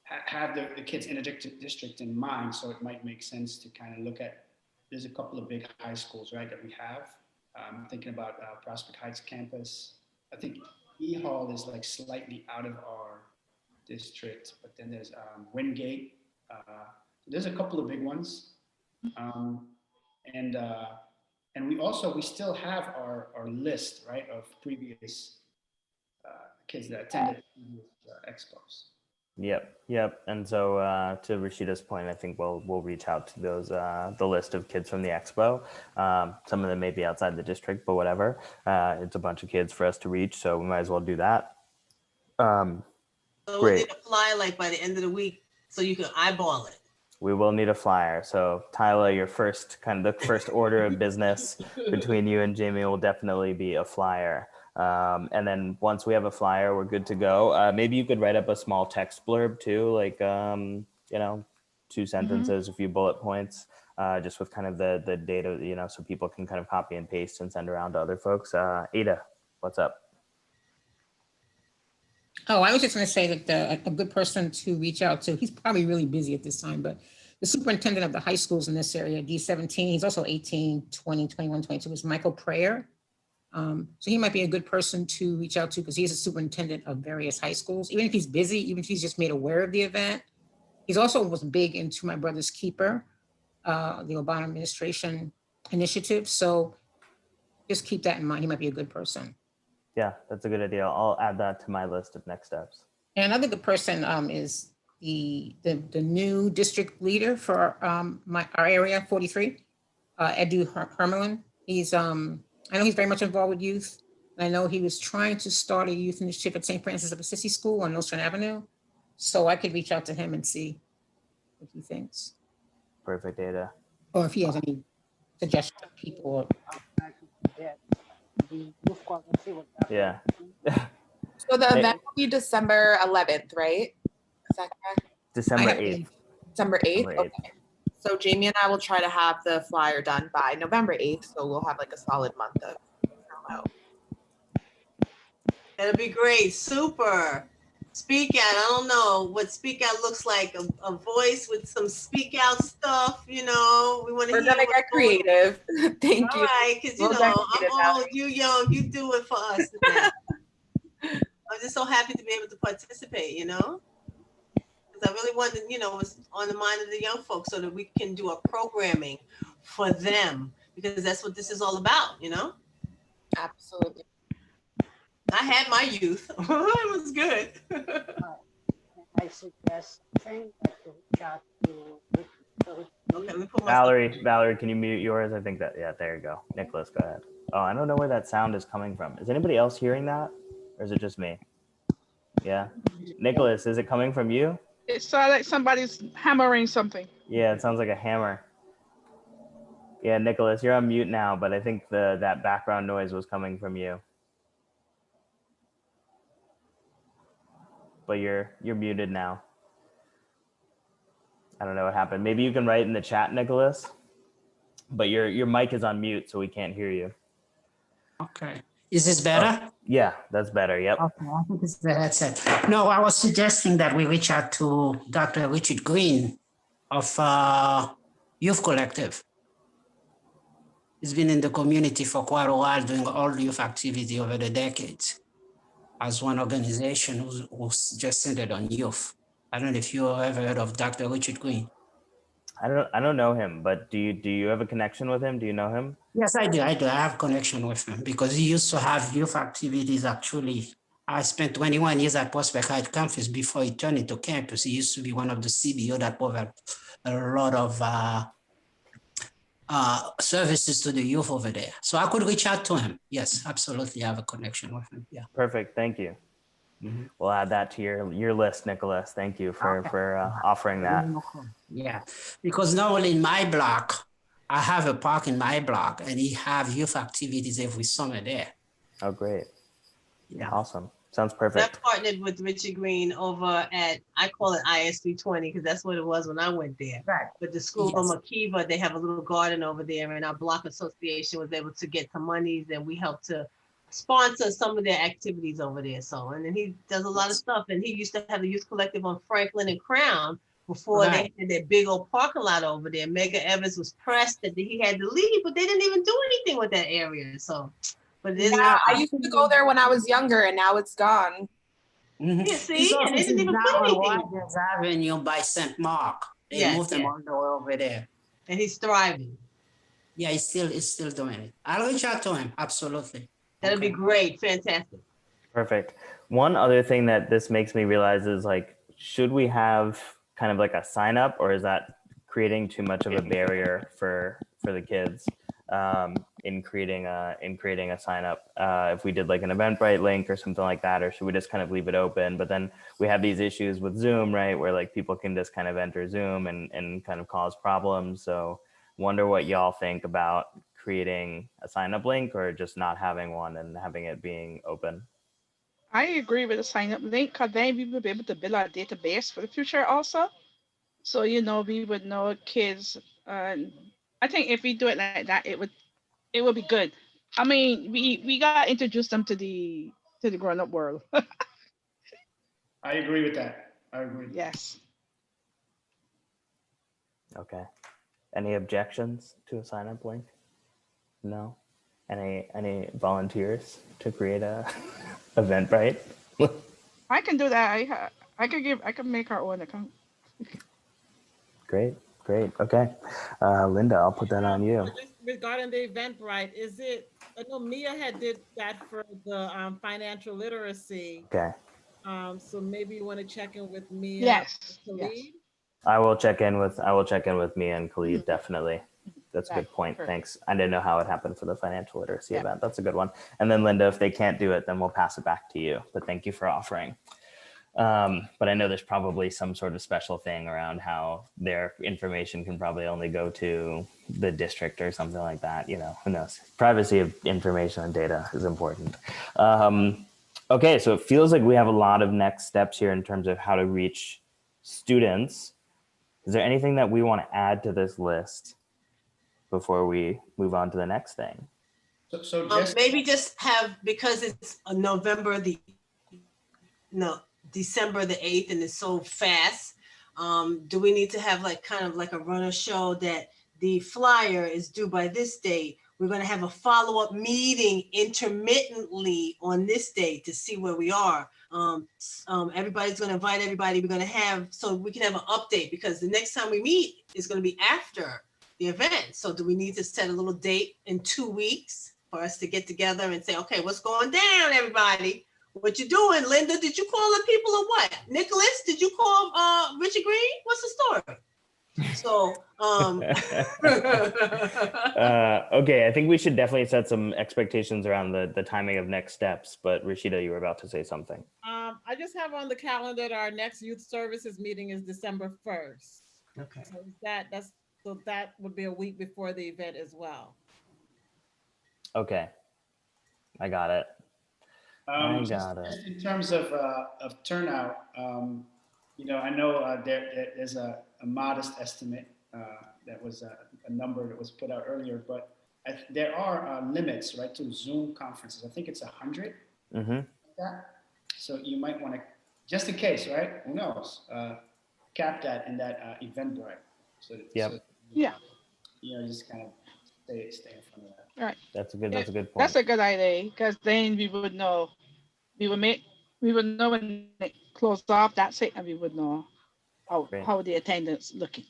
Speaker 5: have the kids in a district in mind. So it might make sense to kind of look at, there's a couple of big high schools, right, that we have. I'm thinking about Prospect Heights campus. I think E Hall is like slightly out of our district, but then there's Wingate. There's a couple of big ones. And we still have our list, right, of previous kids that attended previous expos.
Speaker 1: Yep. And so to Rashida's point, I think we'll reach out to those the list of kids from the expo. Some of them may be outside the district, but whatever. It's a bunch of kids for us to reach, so we might as well do that.
Speaker 10: So we'll
Speaker 1: Great.
Speaker 10: need a flyer like by the end of the week so you can eyeball it.
Speaker 1: We will need a flyer. So Tyler, your first order of business between you and Jamie will definitely be a flyer. And then once we have a flyer, we're good to go. Maybe you could write up a small text blurb too, like, 2 sentences, a few bullet points, just with kind of the data, so people can kind of copy and paste and send around to other folks. Ada, what's up?
Speaker 3: Oh, I was just going to say that a good person to reach out to, he's probably really busy at this time, but the superintendent of the high schools in this area, D17, he's also 18, 20, 21, 22, is Michael Prayer. So he might be a good person to reach out to because he's a superintendent of various high schools. Even if he's busy, even if he's just made aware of the event. He's also was big into My Brother's Keeper, the Obama administration initiative. So just keep that in mind. He might be a good person.
Speaker 1: Yeah, that's a good idea. I'll add that to my list of next steps.
Speaker 3: And another good person is the new district leader for our area, 43, Edu Hermelin. He's I know he's very much involved with youth. And I know he was trying to start a youth initiative at St. Francis of Assisi School on Nostrand Avenue. So I could reach out to him and see what he thinks.
Speaker 1: Perfect, Ada.
Speaker 3: Or if he has any suggestions of people.
Speaker 1: Yeah.
Speaker 6: So the
Speaker 1: Hey.
Speaker 6: event will be December 11th, right? Is that correct?
Speaker 1: December
Speaker 3: I have
Speaker 1: 8th.
Speaker 6: December 8th?
Speaker 1: December 8th.
Speaker 6: Okay. So Jamie and I will try to have the flyer done by November 8th. So we'll have like a solid month of promo.
Speaker 10: That'll be great. Super. Speak out. I don't know what speak out looks like. A voice with some speak out stuff, We want to
Speaker 6: We're
Speaker 10: hear
Speaker 6: gonna
Speaker 10: what's
Speaker 6: get
Speaker 10: going on.
Speaker 6: creative. Thank
Speaker 10: All
Speaker 6: you.
Speaker 10: right, because
Speaker 6: We'll get
Speaker 10: I'm
Speaker 6: creative,
Speaker 10: old,
Speaker 6: Alex.
Speaker 10: you young, you do it for us. Man. I'm just so happy to be able to participate, Because I really wanted, what's on the mind of the young folks so that we can do a programming for them because that's what this is all about,
Speaker 6: Absolutely.
Speaker 10: I had my youth. It was good.
Speaker 9: I suggest saying that to reach out to
Speaker 10: Okay, let me put my
Speaker 1: Valerie, can you mute yours? I think that, yeah, there you go. Nicholas, go ahead. Oh, I don't know where that sound is coming from. Is anybody else hearing that? Or is it just me? Yeah. Nicholas, is it coming from you?
Speaker 7: it sounds like somebody's hammering something.
Speaker 1: Yeah, it sounds like a hammer. Yeah, Nicholas, you're on mute now, but I think that background noise was coming from you. But you're muted now. I don't know what happened. Maybe you can write in the chat, Nicholas. But your mic is on mute, so we can't hear you.
Speaker 9: Okay. Is this better?
Speaker 1: Yeah, that's better. Yep.
Speaker 9: Okay, I think it's the headset. No, I was suggesting that we reach out to Dr. Richard Green of Youth Collective. He's been in the community for quite a while doing all youth activity over the decades as one organization who's just centered on youth. I don't know if you ever heard of Dr. Richard Green.
Speaker 1: I don't know him, but do you have a connection with him? Do you know him?
Speaker 9: Yes, I do. I have connection with him because he used to have youth activities. Actually, I spent 21 years at Prospect Heights campus before he turned into campus. He used to be one of the CBO that provided a lot of services to the youth over there. So I could reach out to him. Yes, absolutely. I have a connection with him. Yeah.
Speaker 1: Perfect. Thank you. We'll add that to your list, Nicholas. Thank you for offering that.
Speaker 9: Yeah, because normally in my block, I have a park in my block and he have youth activities every summer there.
Speaker 1: Oh, great.
Speaker 9: Yeah.
Speaker 1: Awesome. Sounds
Speaker 10: I
Speaker 1: perfect.
Speaker 10: partnered with Richard Green over at, I call it IS 320 because that's what it was when I went there.
Speaker 9: Right.
Speaker 10: But the school of Makiva, they have a little garden over there, and our block association was able to get some monies, and we helped to sponsor some of their activities over there. So, and then he does a lot of stuff, and he used to have the youth collective on Franklin and Crown before they had that big old parking lot over there. Mega Evans was pressed that he had to leave, but they didn't even do anything with that area. So, but there's
Speaker 6: Yeah, I used to go there when I was younger, and now it's gone.
Speaker 10: Yeah, see,
Speaker 9: His
Speaker 10: and they
Speaker 9: office
Speaker 10: didn't
Speaker 9: is
Speaker 10: even
Speaker 9: now
Speaker 10: put
Speaker 9: on
Speaker 10: anything.
Speaker 9: Rogers Avenue by St. Mark. They
Speaker 10: Yes,
Speaker 9: moved them
Speaker 10: yes.
Speaker 9: all the way over there.
Speaker 10: And he's thriving.
Speaker 9: Yeah, he's still doing it. I'll reach out to him. Absolutely.
Speaker 10: That'll be great. Fantastic.
Speaker 1: Perfect. One other thing that this makes me realize is like, should we have kind of like a sign up, or is that creating too much of a barrier for the kids in creating a sign up? If we did like an Eventbrite link or something like that, or should we just kind of leave it open? But then we have these issues with Zoom, right, where like people can just kind of enter Zoom and kind of cause problems. So wonder what y'all think about creating a sign up link or just not having one and having it being open.
Speaker 7: I agree with the sign up link because then we will be able to build our database for the future also. So, we would know kids. I think if we do it like that, it would be good. I mean, we got to introduce them to the grown up world.
Speaker 5: I agree with that. I agree.
Speaker 7: Yes.
Speaker 1: Okay. Any objections to a sign up link? No. Any volunteers to create a Eventbrite?
Speaker 7: I can do that. I can make our own account.
Speaker 1: Great. Okay. Linda, I'll put that on you.
Speaker 8: Just regarding the Eventbrite, I know Mia had did that for the financial literacy.
Speaker 1: Okay.
Speaker 8: So maybe you want to check in with Mia.
Speaker 7: Yes.
Speaker 8: Khalid?
Speaker 7: Yes.
Speaker 1: I will check in with Mia and Khalid, definitely. That's a good point.
Speaker 7: Perfect.
Speaker 1: Thanks. I didn't know how it happened for the financial literacy
Speaker 7: Yeah.
Speaker 1: event. That's a good one. And then Linda, if they can't do it, then we'll pass it back to you. But thank you for offering. But I know there's probably some sort of special thing around how their information can probably only go to the district or something like that. Who knows? Privacy of information and data is important. Okay, so it feels like we have a lot of next steps here in terms of how to reach students. Is there anything that we want to add to this list before we move on to the next thing?
Speaker 5: So just
Speaker 10: Maybe just have, because it's December the 8th and it's so fast. Do we need to have like kind of like a runner show that the flyer is due by this date? We're going to have a follow-up meeting intermittently on this date to see where we are. Everybody's going to invite everybody. We're going to have, so we can have an update, because the next time we meet is going to be after the event. So do we need to set a little date in 2 weeks for us to get together and say, okay, what's going down, everybody? What you doing, Linda? Did you call the people or what? Nicholas, did you call Richard Green? What's the story? So,
Speaker 1: okay, I think we should definitely set some expectations around the timing of next steps. But Rashida, you were about to say something.
Speaker 8: I just have on the calendar that our next youth services meeting is December 1st.
Speaker 10: Okay.
Speaker 8: So that would be a week before the event as well.
Speaker 1: Okay, I got it.
Speaker 5: In terms of turnout, I know there's a modest estimate that was a number that was put out earlier, but there are limits, right, to Zoom conferences. I think it's 100.
Speaker 1: Mm-hmm.
Speaker 5: So you might want to, just in case, right? Who knows? Cap that in that Eventbrite.
Speaker 7: Yeah.
Speaker 5: Just kind of stay in front of that.
Speaker 7: All right.
Speaker 1: That's a good point.
Speaker 7: That's a good idea, because then we would know. We would know when it closed off. That's it, and we would know how the attendance looking.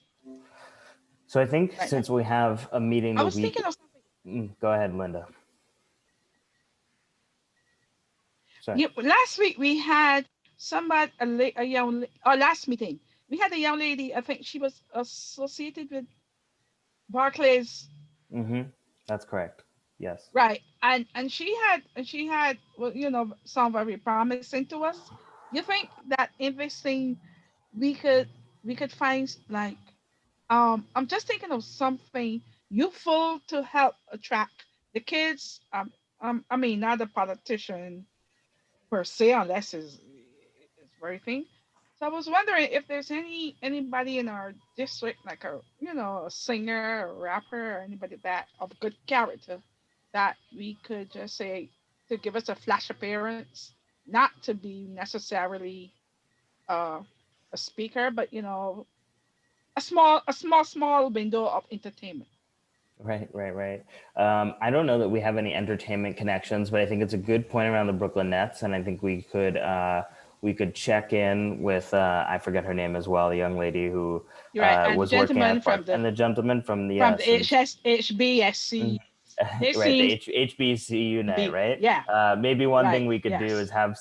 Speaker 1: So I think since we have a meeting,
Speaker 7: I was thinking of something.
Speaker 1: Go ahead, Linda. Sorry.
Speaker 7: Yeah, last week we had last meeting we had a young lady. I think she was associated with Barclays.
Speaker 1: Mm-hmm. That's correct. Yes.
Speaker 7: Right. And she had well, sound very promising to us. You think that investing we could find like I'm just thinking of something youthful to help attract the kids. I mean not a politician per se unless it's very thing. So I was wondering if there's anybody in our district like a singer or rapper or anybody that of good character that we could just say to give us a flash appearance, not to be necessarily uh, a speaker, but a small window of entertainment.
Speaker 1: Right. I don't know that we have any entertainment connections, but I think it's a good point around the Brooklyn Nets, and I think we could check in with I forget her name as well, the young lady who
Speaker 7: You're right, and the
Speaker 1: was working at
Speaker 7: gentleman from
Speaker 1: and the gentleman from the
Speaker 7: HBSC.
Speaker 1: right, the HBCU night, right?
Speaker 7: Yeah.
Speaker 1: Maybe one thing
Speaker 7: Right,
Speaker 1: we could do
Speaker 7: yes.
Speaker 1: is have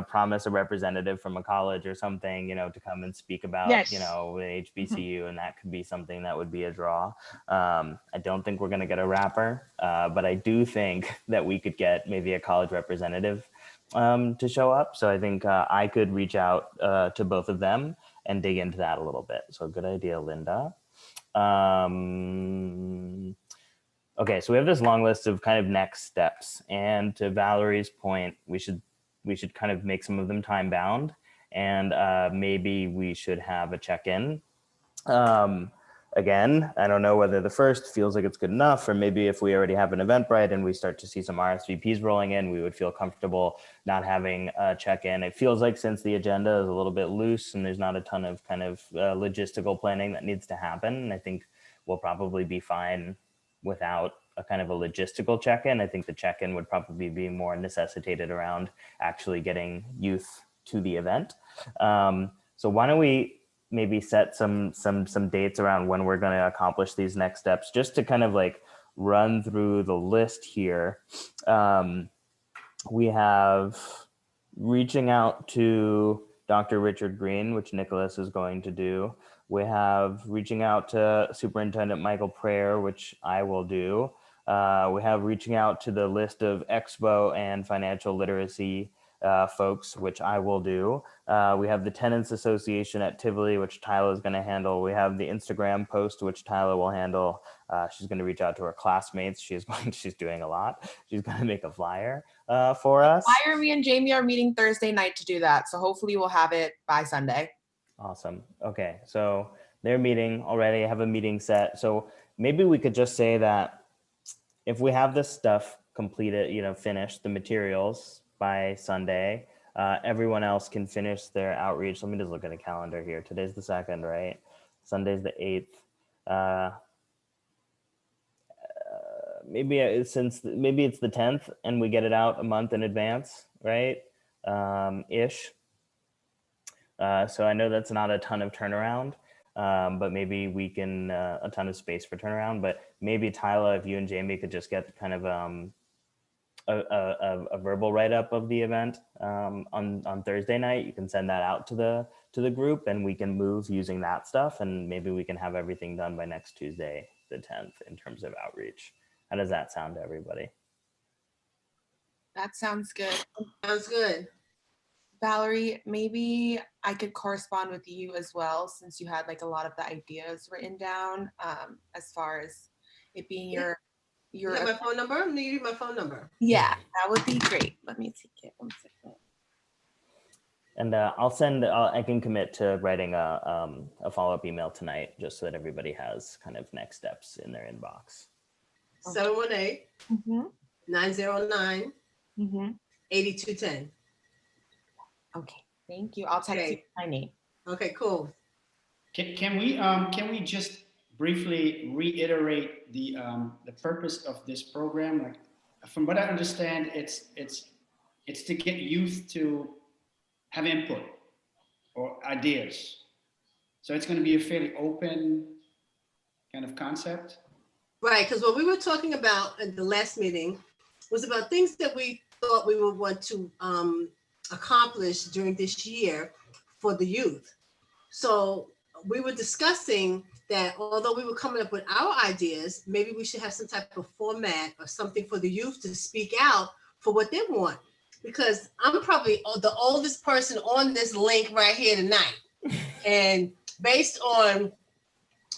Speaker 1: promise a representative from a college or something, to come and speak about
Speaker 7: Yes.
Speaker 1: the HBCU, and that could be something that would be a draw. I don't think we're gonna get a rapper, but I do think that we could get maybe a college representative to show up. So I think I could reach out to both of them and dig into that a little bit. So good idea, Linda. Okay, so we have this long list of kind of next steps, and to Valerie's point, we should kind of make some of them time bound, and maybe we should have a check-in. Again, I don't know whether the first feels like it's good enough, or maybe if we already have an Eventbrite and we start to see some RSVPs rolling in, we would feel comfortable not having a check-in. It feels like since the agenda is a little bit loose and there's not a ton of kind of logistical planning that needs to happen, I think we'll probably be fine without a kind of a logistical check-in. I think the check-in would probably be more necessitated around actually getting youth to the event. So why don't we maybe set some dates around when we're going to accomplish these next steps, just to kind of like run through the list here. We have reaching out to Dr. Richard Green, which Nicholas is going to do. We have reaching out to Superintendent Michael Prayer, which I will do. We have reaching out to the list of Expo and financial literacy folks, which I will do. We have the Tenants Association at Tivoli, which Tyler is going to handle. We have the Instagram post, which Tyler will handle. She's going to reach out to her classmates. She's doing a lot. She's going to make a flyer for us.
Speaker 6: Me and Jamie are meeting Thursday night to do that. So hopefully we'll have it by Sunday.
Speaker 1: Awesome. Okay, so they're meeting already. I have a meeting set. So maybe we could just say that if we have this stuff completed, finished, the materials by Sunday, everyone else can finish their outreach. Let me just look at a calendar here. Today's the 2nd, right? Sunday's the 8th. Maybe it's the 10th and we get it out a month in advance, right? Ish. So I know that's not a ton of turnaround, but maybe we can, a ton of space for turnaround, but maybe Tyler, if you and Jamie could just get kind of a verbal write-up of the event on Thursday night, you can send that out to the group and we can move using that stuff, and maybe we can have everything done by next Tuesday, the 10th, in terms of outreach. How does that sound to everybody?
Speaker 6: That sounds good.
Speaker 10: Sounds good.
Speaker 6: Valerie, maybe I could correspond with you as well, since you had like a lot of the ideas written down, as far as it being your
Speaker 10: You have my phone number? I'm gonna give you my phone number.
Speaker 6: Yeah, that would be great. Let me take it 1 second.
Speaker 1: And I can commit to writing a follow-up email tonight, just so that everybody has kind of next steps in their inbox.
Speaker 10: 718-909-8210.
Speaker 6: Okay, thank you. I'll text you my name.
Speaker 10: Okay, cool.
Speaker 5: Can we just briefly reiterate the purpose of this program? Like, from what I understand, it's to get youth to have input or ideas. So it's going to be a fairly open kind of concept.
Speaker 10: Right, because what we were talking about at the last meeting was about things that we thought we would want to accomplish during this year for the youth. So we were discussing that although we were coming up with our ideas, maybe we should have some type of format or something for the youth to speak out for what they want. Because I'm probably the oldest person on this link right here tonight. And based on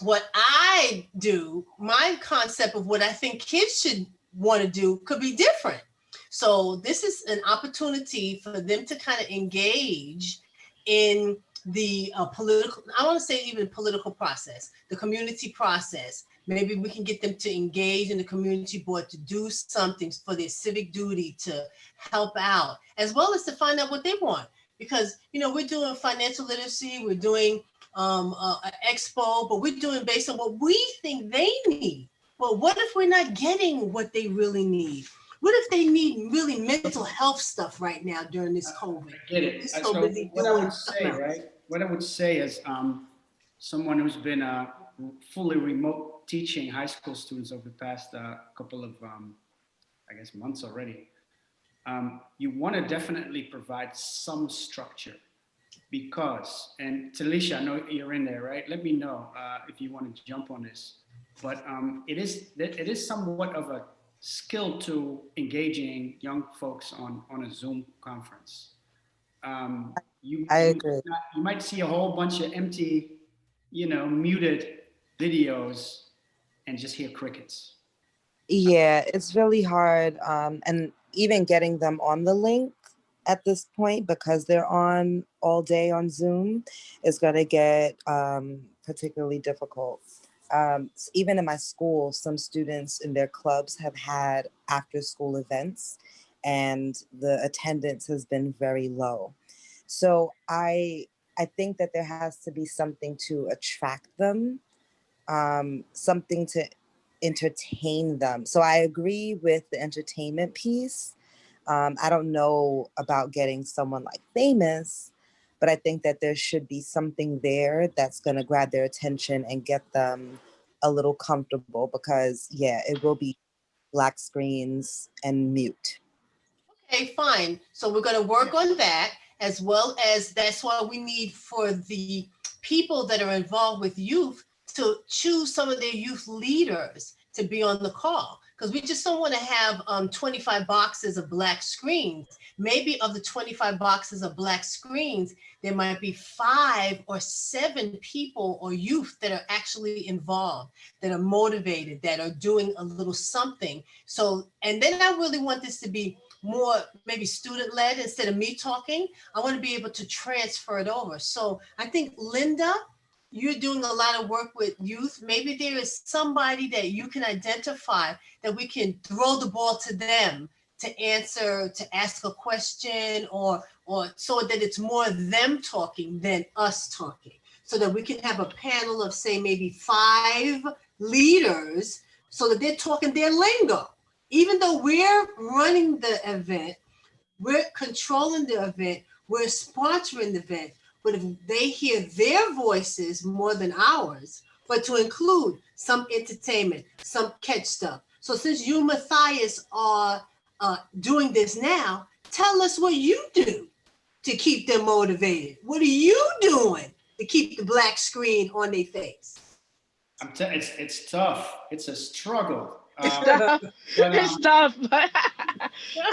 Speaker 10: what I do, my concept of what I think kids should want to do could be different. So this is an opportunity for them to kind of engage in the political, I want to say even political process, the community process. Maybe we can get them to engage in the community board to do something for their civic duty to help out, as well as to find out what they want. Because, you know, we're doing financial literacy, we're doing an expo, but we're doing based on what we think they need. But what if we're not getting what they really need? What if they need really mental health stuff right now during this COVID?
Speaker 5: I get it.
Speaker 10: They're
Speaker 5: So
Speaker 10: so busy
Speaker 5: what I
Speaker 10: doing
Speaker 5: would
Speaker 10: something
Speaker 5: say,
Speaker 10: else.
Speaker 5: right? What I would say is someone who's been fully remote teaching high school students over the past couple of, I guess, months already. You want to definitely provide some structure because, and Talisha, I know you're in there, right? Let me know if you want to jump on this. But it is somewhat of a skill to engaging young folks on a Zoom conference.
Speaker 11: I agree.
Speaker 5: You might see a whole bunch of empty, muted videos and just hear crickets.
Speaker 11: Yeah, it's really hard. And even getting them on the link at this point, because they're on all day on Zoom, is going to get particularly difficult. Even in my school, some students in their clubs have had after school events and the attendance has been very low. So I think that there has to be something to attract them, something to entertain them. So I agree with the entertainment piece. I don't know about getting someone like Famous, but I think that there should be something there that's going to grab their attention and get them a little comfortable because, yeah, it will be black screens and mute.
Speaker 10: Okay, fine. So we're going to work on that, as well as that's why we need for the people that are involved with youth to choose some of their youth leaders to be on the call. Because we just don't want to have 25 boxes of black screens. Maybe of the 25 boxes of black screens, there might be 5 or 7 people or youth that are actually involved, that are motivated, that are doing a little something. So, and then I really want this to be more maybe student-led instead of me talking. I want to be able to transfer it over. So I think, Linda, you're doing a lot of work with youth. Maybe there is somebody that you can identify that we can throw the ball to them to answer, to ask a question, or so that it's more them talking than us talking, so that we can have a panel of, say, maybe 5 leaders so that they're talking their lingo. Even though we're running the event, we're controlling the event, we're sponsoring the event, but if they hear their voices more than ours, but to include some entertainment, some catch stuff. So since you, Matthias, are doing this now, tell us what you do to keep them motivated. What are you doing to keep the black screen on their face?
Speaker 5: It's tough. It's a struggle.
Speaker 7: It's tough.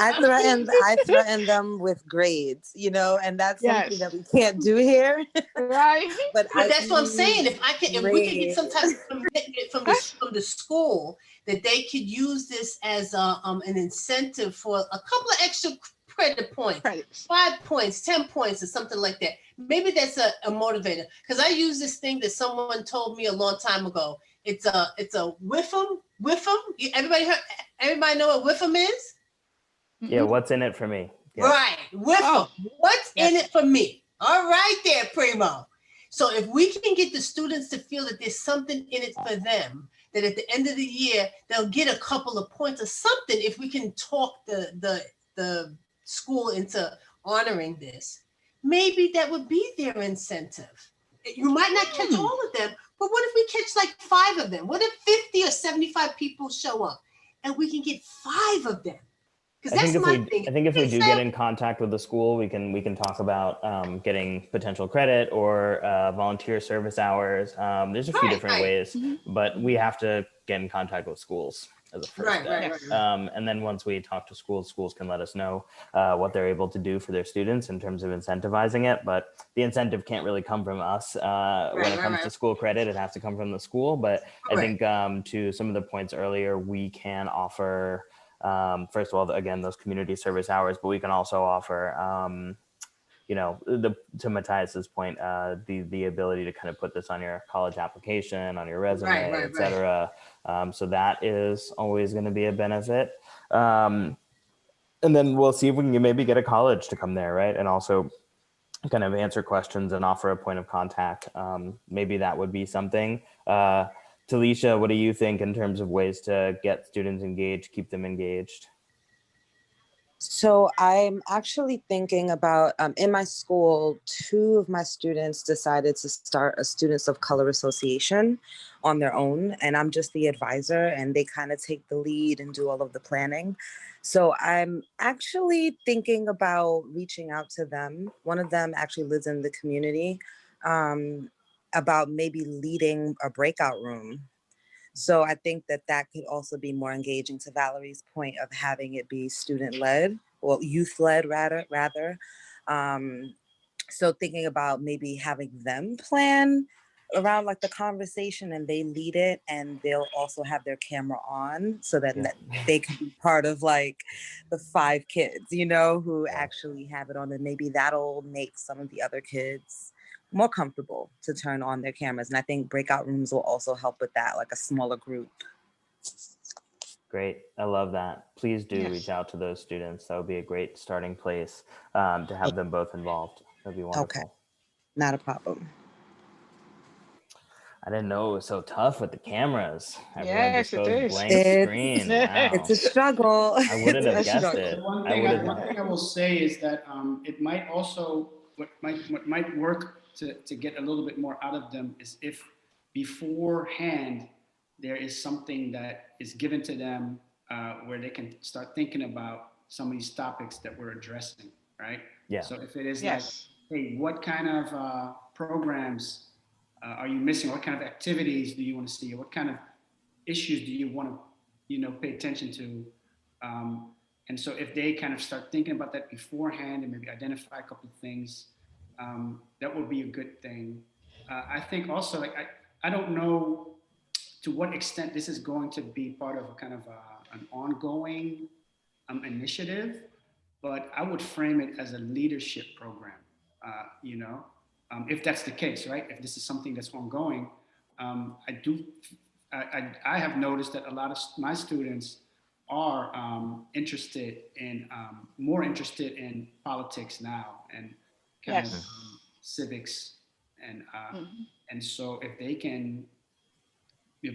Speaker 11: I threaten them with grades, and that's something that we can't do here.
Speaker 7: Right.
Speaker 10: But that's what I'm saying. If we could get some type of commitment from the school that they could use this as an incentive for a couple of extra credit points, 5 points, 10 points, or something like that. Maybe that's a motivator. Because I use this thing that someone told me a long time ago. It's a WIFM. Everybody know what WIFM is?
Speaker 1: Yeah, what's in it for me? Yeah.
Speaker 10: Right, WIFM. What's in it for me? All right there, Primo. So if we can get the students to feel that there's something in it for them, that at the end of the year, they'll get a couple of points or something if we can talk the school into honoring this. Maybe that would be their incentive. You might not catch all of them, but what if we catch like 5 of them? What if 50 or 75 people show up and we can get 5 of them Because that's my thing.
Speaker 1: I think if we do
Speaker 10: It's
Speaker 1: get
Speaker 10: not-
Speaker 1: in contact with the school, we can talk about getting potential credit or volunteer service hours. There's a few
Speaker 10: Right,
Speaker 1: different
Speaker 10: right.
Speaker 1: ways, but we have to get in contact with schools as a first
Speaker 10: Right,
Speaker 1: step.
Speaker 10: right, right.
Speaker 1: And then once we talk to schools, schools can let us know what they're able to do for their students in terms of incentivizing it. But the incentive can't really come from us. When
Speaker 10: Right,
Speaker 1: it comes
Speaker 10: right,
Speaker 1: to
Speaker 10: right.
Speaker 1: school credit, it has to come from the school. But I
Speaker 10: Correct.
Speaker 1: think to some of the points earlier, we can offer, first of all, again, those community service hours, but we can also offer, you know, to Matthias's point, the ability to kind of put this on your college application, on your resume,
Speaker 10: Right, right,
Speaker 1: et cetera. So that is always going to be a benefit. And then we'll see if we can maybe get a college to come there, right? And also kind of answer questions and offer a point of contact. Maybe that would be something. Talisha, what do you think in terms of ways to get students engaged, keep them engaged?
Speaker 11: So I'm actually thinking about, in my school, 2 of my students decided to start a Students of Color Association on their own. And I'm just the advisor, and they kind of take the lead and do all of the planning. So I'm actually thinking about reaching out to them. One of them actually lives in the community, about maybe leading a breakout room. So I think that that could also be more engaging, to Valerie's point of having it be student-led, or youth-led rather. So thinking about maybe having them plan around like the conversation, and they lead it, and they'll also have their camera on so that they can be part of like the 5 kids, you know, who actually have it on, and maybe that'll make some of the other kids more comfortable to turn on their cameras. And I think breakout rooms will also help with that, like a smaller group.
Speaker 1: Great. I love that. Please do
Speaker 7: Yes.
Speaker 1: reach out to those students. That would be a great starting place to have them both involved. That'd be wonderful.
Speaker 11: Okay, not a problem.
Speaker 1: I didn't know it was so tough with the cameras. Everyone
Speaker 7: Yes,
Speaker 1: just
Speaker 7: it
Speaker 1: goes
Speaker 7: is.
Speaker 1: blank
Speaker 11: It's-
Speaker 1: screen. Wow.
Speaker 11: It's a struggle.
Speaker 1: I wouldn't have
Speaker 11: It's a
Speaker 1: guessed
Speaker 11: struggle.
Speaker 1: it.
Speaker 5: One
Speaker 1: I
Speaker 5: thing,
Speaker 1: would have
Speaker 5: one thing I will say is that it might also, what might work to get a little bit more out of them is if beforehand there is something that is given to them where they can start thinking about some of these topics that we're addressing, right?
Speaker 1: Yeah.
Speaker 5: So if it is
Speaker 7: Yes.
Speaker 5: like, hey, what kind of programs are you missing? What kind of activities do you want to see? What kind of issues do you want to, pay attention to? And so if they kind of start thinking about that beforehand and maybe identify a couple of things, that would be a good thing. I think also, like, I don't know to what extent this is going to be part of a kind of an ongoing initiative, but I would frame it as a leadership program, if that's the case, right? If this is something that's ongoing, I have noticed that a lot of my students are more interested in politics now and kind of civics, and so if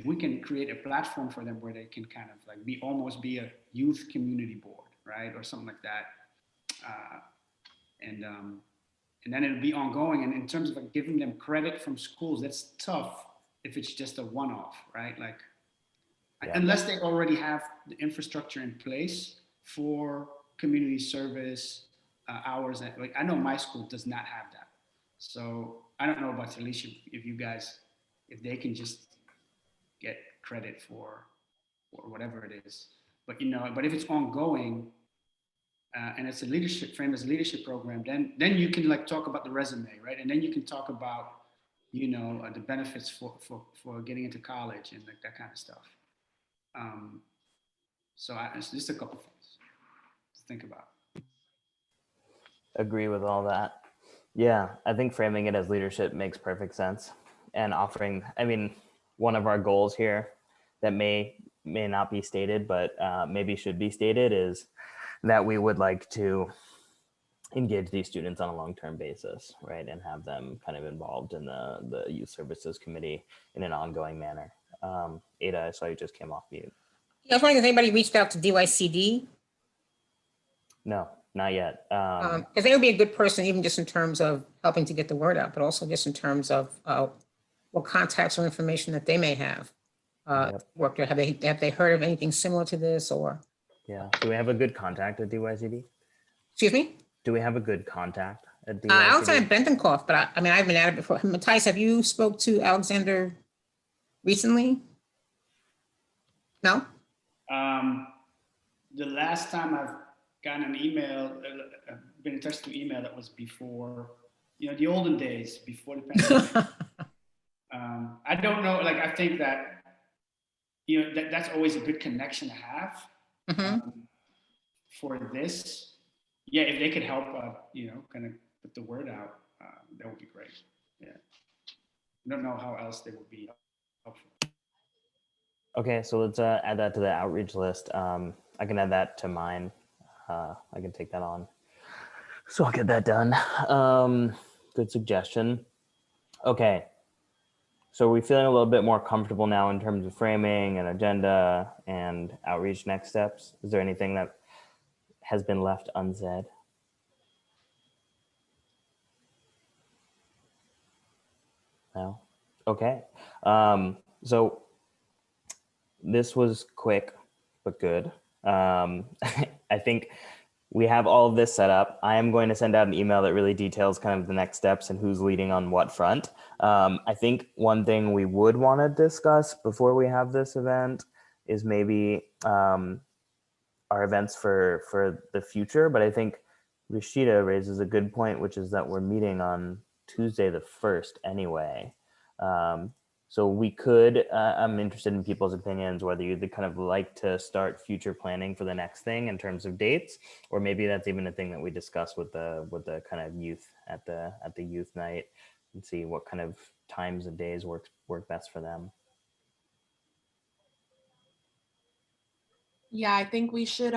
Speaker 5: we can create a platform for them where they can kind of like almost be a youth community board, right, or something like that, and then it'll be ongoing. And in terms of like giving them credit from schools, that's tough if it's just a one-off, right? Like, unless they already have the infrastructure in place for community service hours. Like, I know my school does not have that. So I don't know about Talisha, if they can just get credit for whatever it is. But if it's ongoing, and it's a leadership program, then you can like talk about the resume, right? And then you can talk about, the benefits for getting into college and like that kind of stuff. So it's just a couple things to think about.
Speaker 1: Agree with all that. Yeah, I think framing it as leadership makes perfect sense. And offering, one of our goals here that may not be stated, but maybe should be stated, is that we would like to engage these students on a long-term basis, right? And have them kind of involved in the youth services committee in an ongoing manner. Ada, I saw you just came off mute.
Speaker 3: Yeah, I was wondering if anybody reached out to DYCD,
Speaker 1: No, not yet.
Speaker 3: because they would be a good person, even just in terms of helping to get the word out, but also just in terms of what contacts or information that they may have.
Speaker 1: Yep.
Speaker 3: Worked, or have they heard of anything similar to this, or
Speaker 1: Yeah. Do we have a good contact at DYCD?
Speaker 3: Excuse me?
Speaker 1: Do we have a good contact at DYCD?
Speaker 3: Alexander Bentoncoff, but I mean, I've been at it before. Matthias, have you spoke to Alexander recently? No?
Speaker 5: The last time I've gotten an email, been in touch through email, that was before, the olden days, before the pandemic. I don't know, like, I think that, that's always a good connection to have for this. Yeah, if they could help, kind of put the word out, that would be great. Yeah. I don't know how else they would be helpful.
Speaker 1: Okay, so let's add that to the outreach list. I can add that to mine. I can take that on. So I'll get that done. Good suggestion. Okay. So are we feeling a little bit more comfortable now in terms of framing and agenda and outreach next steps? Is there anything that has been left unsaid? No? Okay. So this was quick, but good. I think we have all of this set up. I am going to send out an email that really details kind of the next steps and who's leading on what front. I think one thing we would want to discuss before we have this event is maybe our events for the future. But I think Rashida raises a good point, which is that we're meeting on Tuesday the 1st anyway. So we could, I'm interested in people's opinions, whether you'd kind of like to start future planning for the next thing in terms of dates, or maybe that's even a thing that we discuss with the kind of youth at the youth night and see what kind of times and days work best for them.
Speaker 6: Yeah, I think we should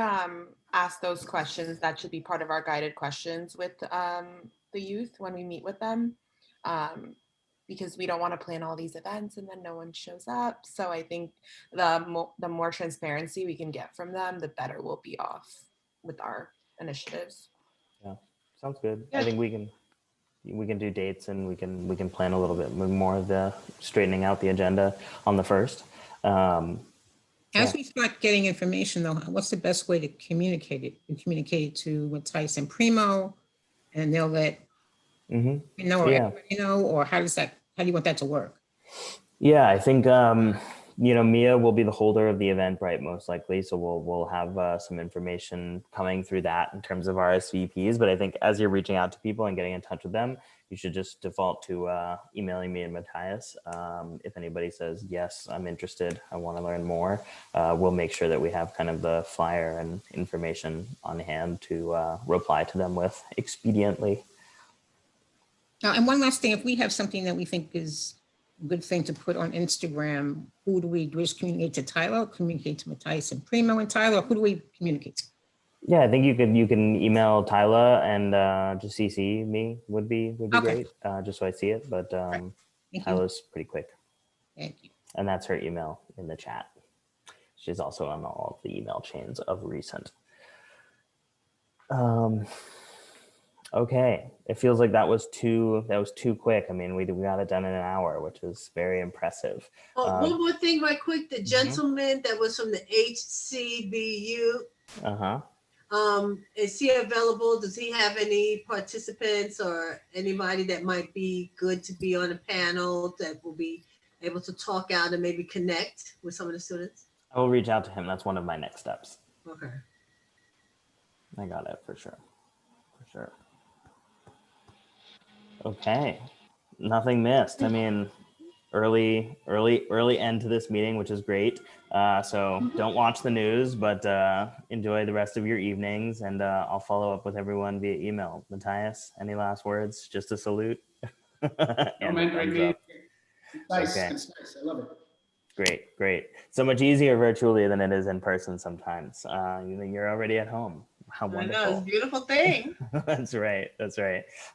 Speaker 6: ask those questions. That should be part of our guided questions with the youth when we meet with them. Because we don't want to plan all these events and then no one shows up. So I think the more transparency we can get from them, the better we'll be off with our initiatives.
Speaker 1: Yeah, sounds good. Yeah. I think we can do dates and we can plan a little bit more of the straightening out the agenda on the 1st.
Speaker 3: As we start getting information though, what's the best way to communicate it? You communicate it to Matthias and Primo, and they'll let you know, or everybody know, or how do you want that to work?
Speaker 1: Yeah, I think Mia will be the holder of the Eventbrite most likely, so we'll have some information coming through that in terms of RSVPs. But I think as you're reaching out to people and getting in touch with them, you should just default to emailing me and Matthias. If anybody says yes, I'm interested, I want to learn more, we'll make sure that we have kind of the flyer and information on hand to reply to them with expediently.
Speaker 3: And one last thing, if we have something that we think is a good thing to put on Instagram, who do we just communicate to? Tyler, communicate to Matthias and Primo and Tyler? Who do we communicate to?
Speaker 1: Yeah, I think you can email Tyler and just CC me would be great, just so I see it. But Tyler's pretty quick.
Speaker 3: Thank you.
Speaker 1: And that's her email in the chat. She's also on all of the email chains of recent. Okay, it feels like that was too quick. I mean, we got it done in an hour, which is very impressive.
Speaker 10: One more thing right quick, the gentleman that was from the HCBU. Is he available? Does he have any participants or anybody that might be good to be on a panel that will be able to talk out and maybe connect with some of the students?
Speaker 1: I will reach out to him. That's one of my next steps.
Speaker 10: Okay.
Speaker 1: I got it for sure. For sure. Okay. Nothing missed. I mean, early end to this meeting, which is great. So don't watch the news, but enjoy the rest of your evenings, and I'll follow up with everyone via email. Matthias, any last words? Just a salute. And
Speaker 5: man, great. Nice.
Speaker 1: Okay.
Speaker 5: It's nice. I love it.
Speaker 1: Great. So much easier virtually than it is in person sometimes. You're already at home. How wonderful.
Speaker 10: I know, it's a beautiful thing.
Speaker 1: That's right.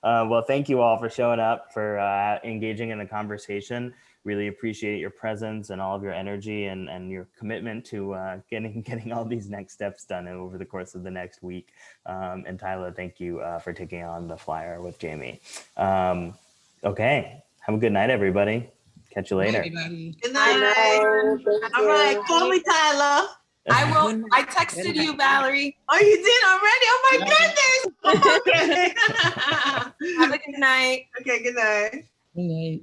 Speaker 1: Well, thank you all for showing up, for engaging in the conversation. Really appreciate your presence and all of your energy and your commitment to getting all these next steps done over the course of the next week. And Tyler, thank you for taking on the flyer with Jamie. Okay, have a good night, everybody. Catch you later.
Speaker 3: Everybody.
Speaker 10: Good night. All right, call me, Tyler.
Speaker 6: I will. I texted you, Valerie.
Speaker 10: Oh, you did already? Oh my goodness. Okay.
Speaker 6: Have a good night.
Speaker 10: Okay, good night.
Speaker 3: Good night.